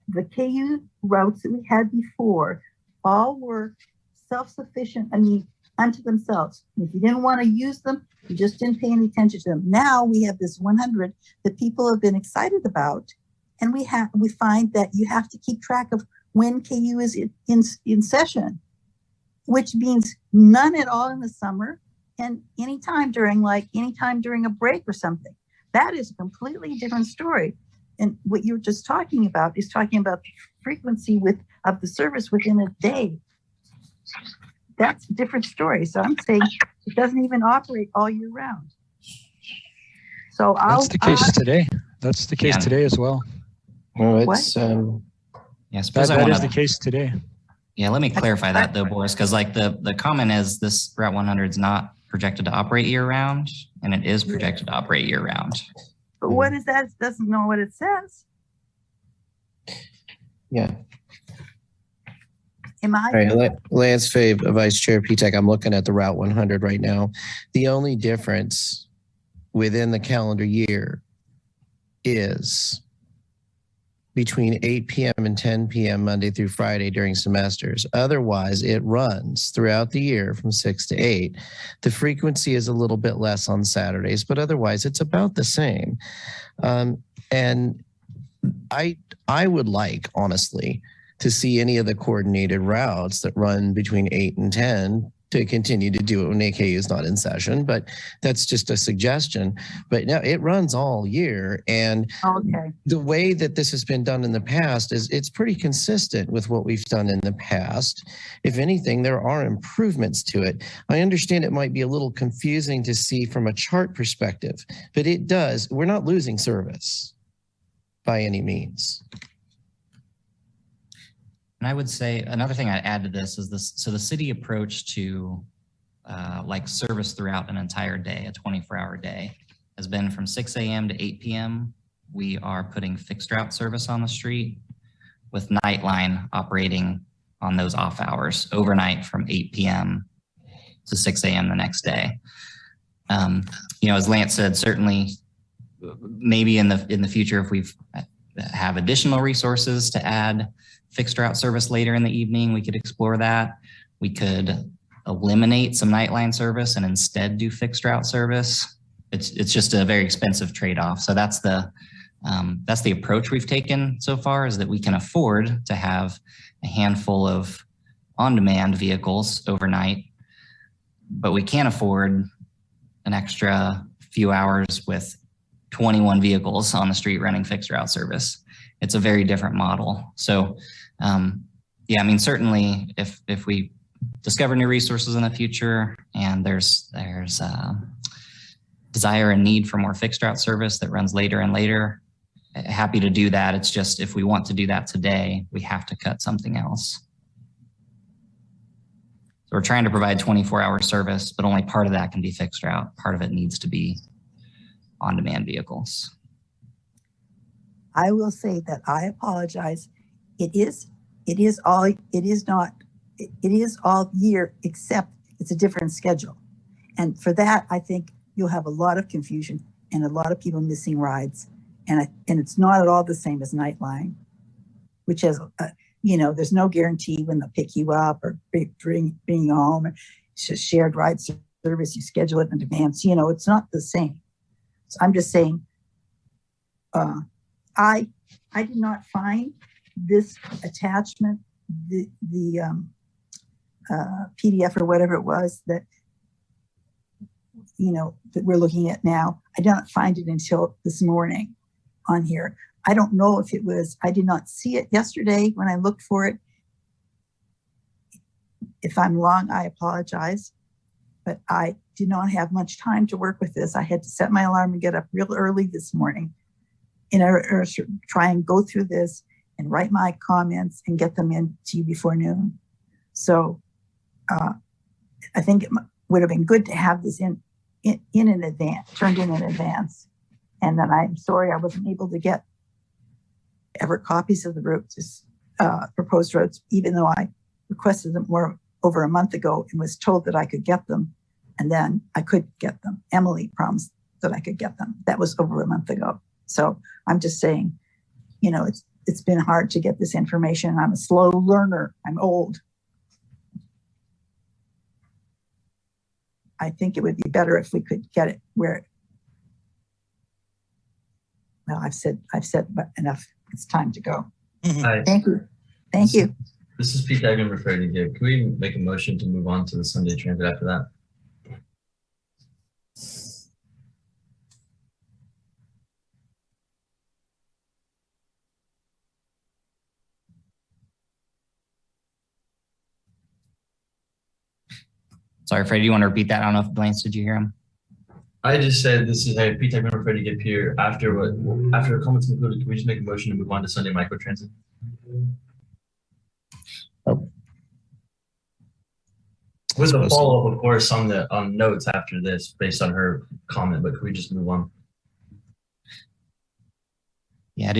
The KU routes that we had before all were self-sufficient, unto themselves. If you didn't want to use them, you just didn't pay any attention to them. Now we have this 100 that people have been excited about. And we find that you have to keep track of when KU is in session, which means none at all in the summer and anytime during a break or something. That is a completely different story. And what you're just talking about is talking about the frequency of the service within a day. That's a different story. So I'm saying it doesn't even operate all year round. So that's the case today. That's the case today as well. Well, it's yeah, that is the case today. Yeah, let me clarify that though, Boris, because like the comment is this Route 100 is not projected to operate year round, and it is projected to operate year round. But what is that? It doesn't know what it says. Yeah. Am I? All right, Lance Fave, Vice Chair PTAC. I'm looking at the Route 100 right now. The only difference within the calendar year is between 8 p.m. and 10 p.m. Monday through Friday during semesters. Otherwise, it runs throughout the year from 6 to 8. The frequency is a little bit less on Saturdays, but otherwise it's about the same. And I would like, honestly, to see any of the coordinated routes that run between 8 and 10 to continue to do it when AKU is not in session, but that's just a suggestion. But now it runs all year. And the way that this has been done in the past is it's pretty consistent with what we've done in the past. If anything, there are improvements to it. I understand it might be a little confusing to see from a chart perspective, but it does. We're not losing service by any means. And I would say another thing I'd add to this is this. So the city approach to like service throughout an entire day, a 24-hour day, has been from 6 a.m. to 8 p.m. We are putting fixed route service on the street with Nightline operating on those off hours overnight from 8 p.m. to 6 a.m. the next day. You know, as Lance said, certainly maybe in the future, if we have additional resources to add fixed route service later in the evening, we could explore that. We could eliminate some Nightline service and instead do fixed route service. It's just a very expensive trade-off. So that's the approach we've taken so far, is that we can afford to have a handful of on-demand vehicles overnight, but we can't afford an extra few hours with 21 vehicles on the street running fixed route service. It's a very different model. So yeah, I mean, certainly if we discover new resources in the future and there's desire and need for more fixed route service that runs later and later, happy to do that. It's just if we want to do that today, we have to cut something else. So we're trying to provide 24-hour service, but only part of that can be fixed route. Part of it needs to be on-demand vehicles. I will say that I apologize. It is all year, except it's a different schedule. And for that, I think you'll have a lot of confusion and a lot of people missing rides. And it's not at all the same as Nightline, which has, there's no guarantee when they'll pick you up or bring you home. It's just shared ride service. You schedule it in advance. It's not the same. So I'm just saying, I did not find this attachment, the PDF or whatever it was that we're looking at now. I did not find it until this morning on here. I don't know if it was, I did not see it yesterday when I looked for it. If I'm wrong, I apologize, but I did not have much time to work with this. I had to set my alarm and get up real early this morning in order to try and go through this and write my comments and get them in to you before noon. So I think it would have been good to have this in advance, turned in advance. And then I'm sorry I wasn't able to get ever copies of the routes, proposed roads, even though I requested them over a month ago and was told that I could get them. And then I could get them. Emily promised that I could get them. That was over a month ago. So I'm just saying, it's been hard to get this information. I'm a slow learner. I'm old. I think it would be better if we could get it where, well, I've said enough. It's time to go. Hi. Thank you. Thank you. This is PTAC number 30 here. Can we make a motion to move on to the Sunday transit after that? Sorry, Freddie, do you want to repeat that? I don't know if Lance, did you hear him? I just said this is a PTAC member Freddie Gibb here. After the comments concluded, can we just make a motion to move on to Sunday microtransit? Oh. With a follow-up, of course, on notes after this based on her comment, but can we just move on? Yeah,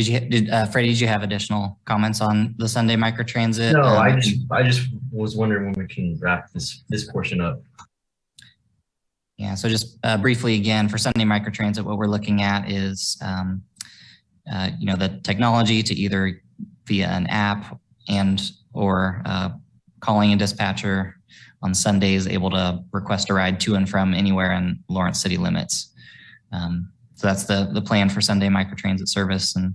Freddie, did you have additional comments on the Sunday microtransit? No, I just was wondering when we can wrap this portion up. Yeah, so just briefly again, for Sunday microtransit, what we're looking at is, the technology to either via an app or calling a dispatcher on Sundays, able to request a ride to and from anywhere in Lawrence city limits. So that's the plan for Sunday microtransit service and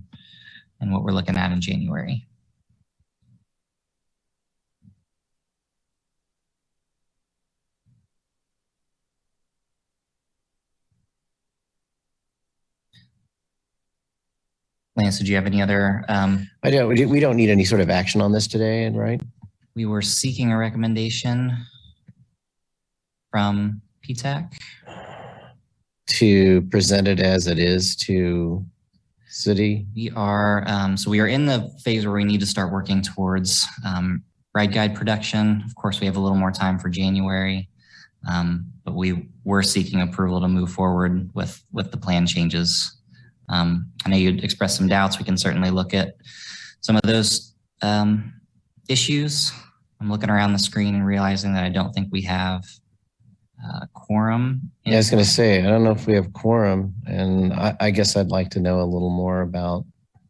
what we're looking at in January. Lance, did you have any other? We don't need any sort of action on this today, right? We were seeking a recommendation from PTAC to present it as it is to city. We are in the phase where we need to start working towards ride guide production. Of course, we have a little more time for January, but we were seeking approval to move forward with the plan changes. I know you'd expressed some doubts. We can certainly look at some of those issues. I'm looking around the screen and realizing that I don't think we have quorum. Yeah, I was going to say, I don't know if we have quorum, and I guess I'd like to know a little more about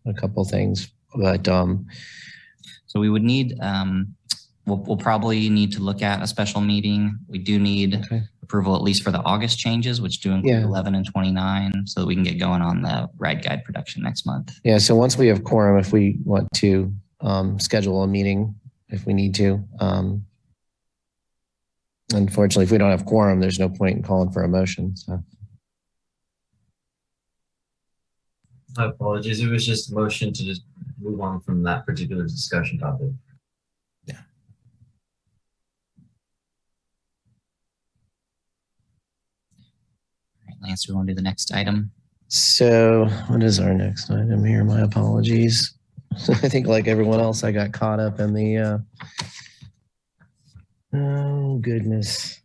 a couple things. But so we would need, we'll probably need to look at a special meeting. We do need approval at least for the August changes, which do include 11 and 29, so that we can get going on the ride guide production next month. Yeah, so once we have quorum, if we want to schedule a meeting, if we need to. Unfortunately, if we don't have quorum, there's no point in calling for a motion. So. My apologies. It was just a motion to just move on from that particular discussion topic. Yeah. All right, Lance, do we want to do the next item? So what is our next item here? My apologies. I think like everyone else, I got caught up in the, oh goodness.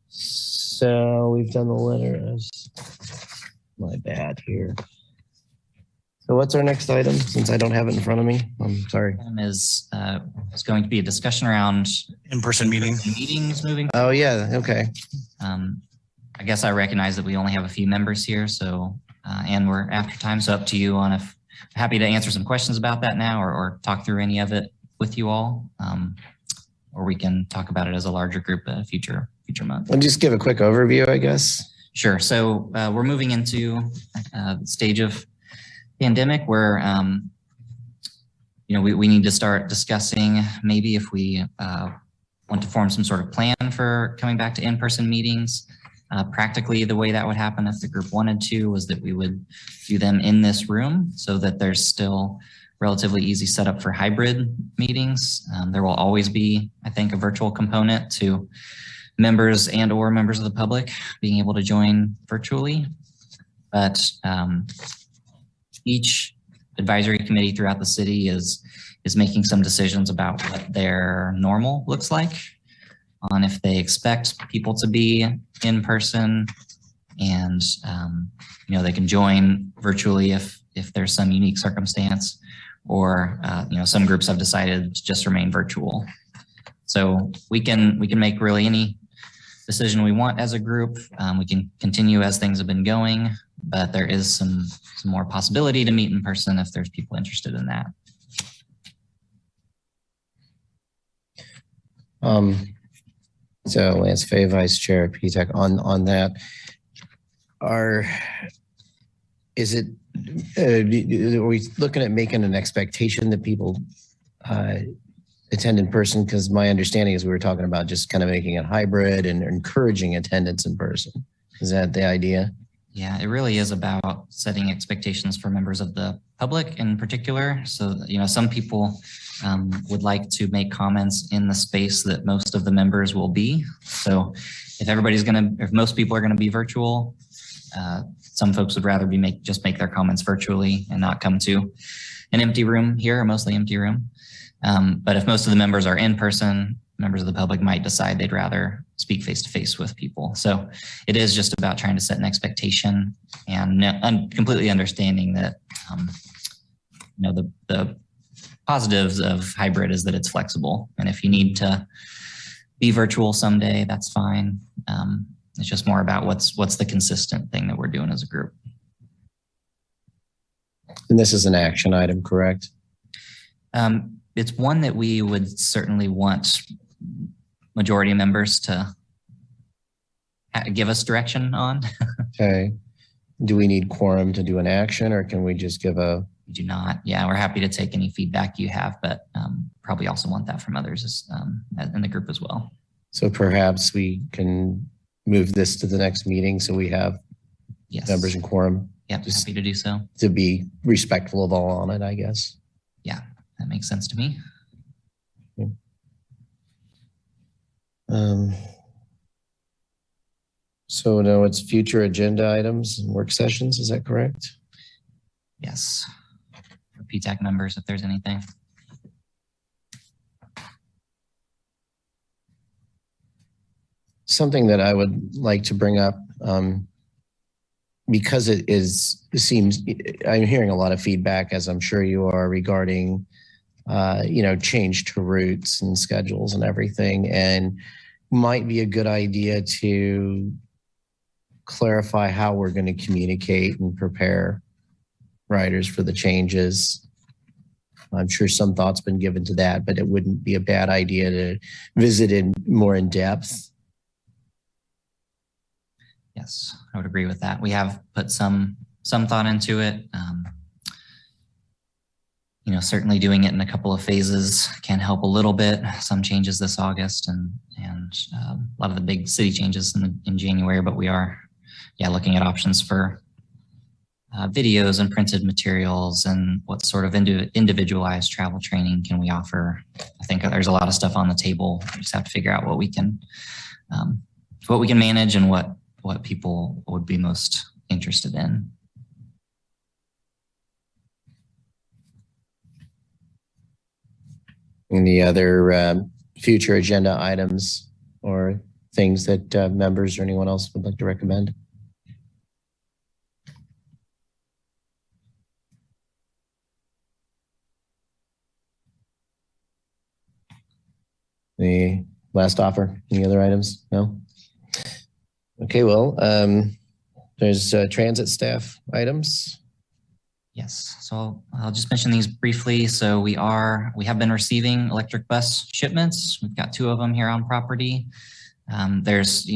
So we've done the letters. My bad here. So what's our next item? Since I don't have it in front of me, I'm sorry. Is going to be a discussion around in-person meetings moving. Oh yeah, okay. I guess I recognize that we only have a few members here, so and we're after time, so up to you on if happy to answer some questions about that now or talk through any of it with you all, or we can talk about it as a larger group at a future month. I'll just give a quick overview, I guess. Sure. So we're moving into the stage of pandemic where we need to start discussing maybe if we want to form some sort of plan for coming back to in-person meetings. Practically, the way that would happen if the group wanted to was that we would do them in this room so that there's still relatively easy setup for hybrid meetings. There will always be, I think, a virtual component to members and or members of the public being able to join virtually. But each advisory committee throughout the city is making some decisions about what their normal looks like, on if they expect people to be in person, and they can join virtually if there's some unique circumstance, or some groups have decided to just remain virtual. So we can make really any decision we want as a group. We can continue as things have been going, but there is some more possibility to meet in person if there's people interested in that. So Lance Fay, Vice Chair at PTAC, on that, are we looking at making an expectation that people attend in person? Because my understanding is we were talking about just kind of making it hybrid and encouraging attendance in person. Is that the idea? Yeah, it really is about setting expectations for members of the public in particular. So, some people would like to make comments in the space that most of the members will be. So if most people are going to be virtual, some folks would rather just make their comments virtually and not come to an empty room here, a mostly empty room. But if most of the members are in person, members of the public might decide they'd rather speak face-to-face with people. So it is just about trying to set an expectation and completely understanding that, the positives of hybrid is that it's flexible. And if you need to be virtual someday, that's fine. It's just more about what's the consistent thing that we're doing as a group. And this is an action item, correct? It's one that we would certainly want majority of members to give us direction on. Okay. Do we need quorum to do an action, or can we just give a? We do not. Yeah, we're happy to take any feedback you have, but probably also want that from others in the group as well. So perhaps we can move this to the next meeting so we have members in quorum. Yeah, just happy to do so. To be respectful of all on it, I guess. Yeah, that makes sense to me. Okay. So now it's future agenda items and work sessions, is that correct? Yes. For PTAC members, if there's anything. Something that I would like to bring up, because it seems, I'm hearing a lot of feedback, as I'm sure you are, regarding, change to routes and schedules and everything, and might be a good idea to clarify how we're going to communicate and prepare riders for the changes. I'm sure some thought's been given to that, but it wouldn't be a bad idea to visit in more in depth. Yes, I would agree with that. We have put some thought into it. Certainly doing it in a couple of phases can help a little bit. Some changes this August and a lot of the big city changes in January, but we are, looking at options for videos and printed materials, and what sort of individualized travel training can we offer. I think there's a lot of stuff on the table. We just have to figure out what we can manage and what people would be most interested in. Any other future agenda items or things that members or anyone else would like to recommend? The last offer, any other items? No? Okay, well, there's transit staff items. Yes, so I'll just mention these briefly. So we have been receiving electric bus shipments. We've got 2 of them here on property. There's,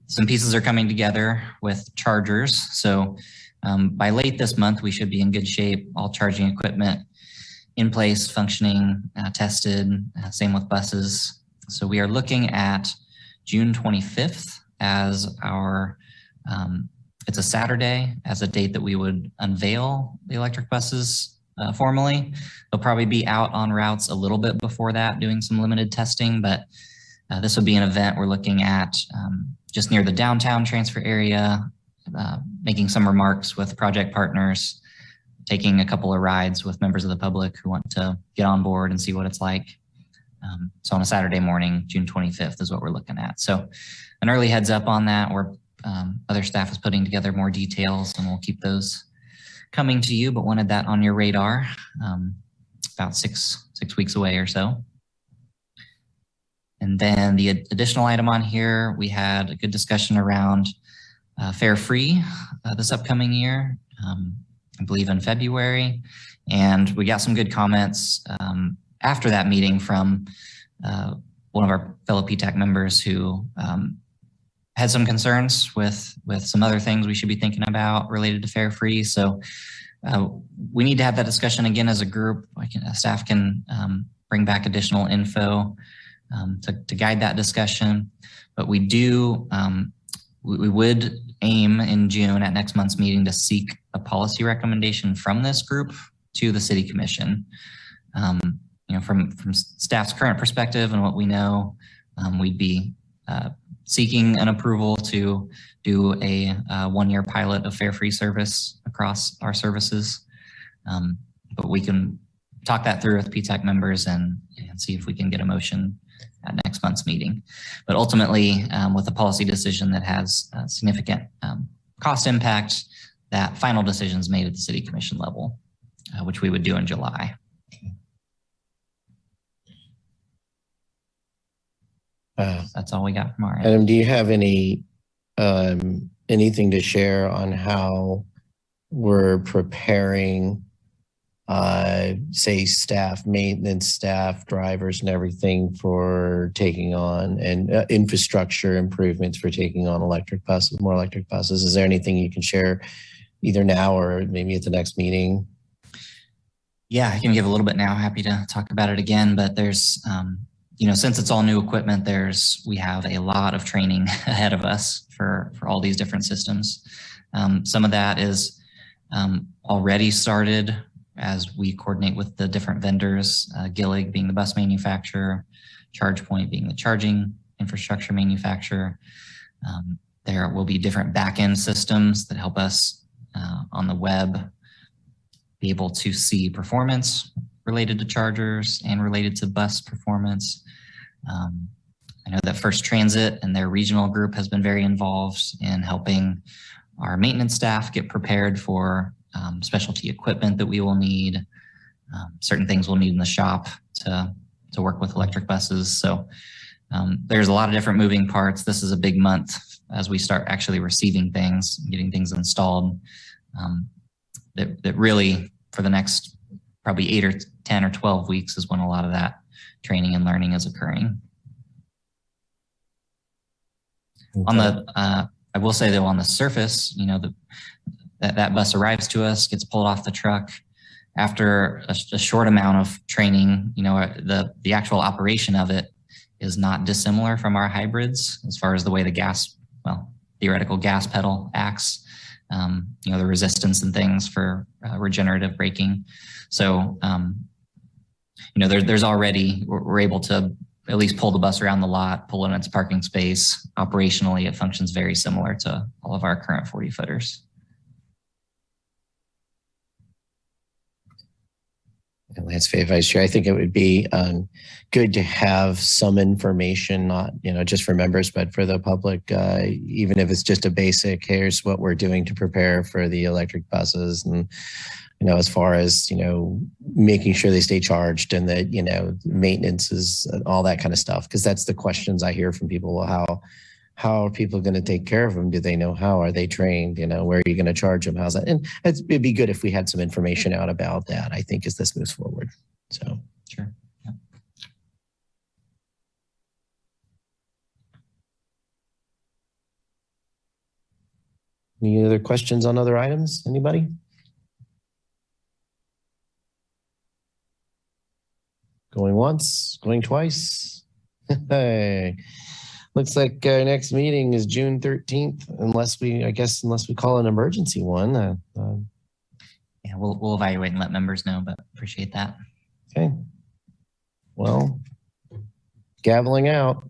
some pieces are coming together with chargers. So by late this month, we should be in good shape, all charging equipment in place, functioning, tested, same with buses. So we are looking at June 25th as our, it's a Saturday, as a date that we would unveil the electric buses formally. They'll probably be out on routes a little bit before that, doing some limited testing, but this would be an event we're looking at just near the downtown transfer area, making some remarks with project partners, taking a couple of rides with members of the public who want to get on board and see what it's like. So on a Saturday morning, June 25th is what we're looking at. So an early heads up on that, or other staff is putting together more details, and we'll keep those coming to you, but wanted that on your radar. About six weeks away or so. And then the additional item on here, we had a good discussion around fare free this upcoming year, I believe in February. And we got some good comments after that meeting from one of our fellow PTAC members who had some concerns with some other things we should be thinking about related to fare free. So we need to have that discussion again as a group. Staff can bring back additional info to guide that discussion. But we do, we would aim in June at next month's meeting to seek a policy recommendation from this group to the City Commission. From staff's current perspective and what we know, we'd be seeking an approval to do a 1-year pilot of fare-free service across our services. But we can talk that through with PTAC members and see if we can get a motion at next month's meeting. But ultimately, with a policy decision that has significant cost impact, that final decision is made at the City Commission level, which we would do in July. That's all we got from our end. Adam, do you have any anything to share on how we're preparing, say, staff, maintenance staff, drivers, and everything for taking on, and infrastructure improvements for taking on electric buses, more electric buses? Is there anything you can share either now or maybe at the next meeting? Yeah, I can give a little bit now. Happy to talk about it again, but there's, since it's all new equipment, we have a lot of training ahead of us for all these different systems. Some of that is already started as we coordinate with the different vendors, Gillig being the bus manufacturer, ChargePoint being the charging infrastructure manufacturer. There will be different back-end systems that help us on the web be able to see performance related to chargers and related to bus performance. I know that First Transit and their regional group has been very involved in helping our maintenance staff get prepared for specialty equipment that we will need, certain things we'll need in the shop to work with electric buses. So there's a lot of different moving parts. This is a big month as we start actually receiving things, getting things installed. That really, for the next probably 8 or 10 or 12 weeks is when a lot of that training and learning is occurring. Okay. On the, I will say though, on the surface, that bus arrives to us, gets pulled off the truck. After a short amount of training, the actual operation of it is not dissimilar from our hybrids as far as the way the theoretical gas pedal acts. the resistance and things for regenerative braking. So, there's already, we're able to at least pull the bus around the lot, pull in its parking space. Operationally, it functions very similar to all of our current 40 footers. Landscape Vice Chair, I think it would be good to have some information, not just for members, but for the public, even if it's just a basic, here's what we're doing to prepare for the electric buses, and as far as making sure they stay charged and that maintenance is all that kind of stuff, because that's the questions I hear from people. Well, how are people going to take care of them? Do they know how? Are they trained? Where are you going to charge them? How's that? And it'd be good if we had some information out about that, I think, as this moves forward. So, sure. Yeah. Any other questions on other items? Anybody? Going once, going twice. Hey. Looks like our next meeting is June 13th, unless we call an emergency one. Yeah, we'll evaluate and let members know, but appreciate that. Okay. Well, gaveling out.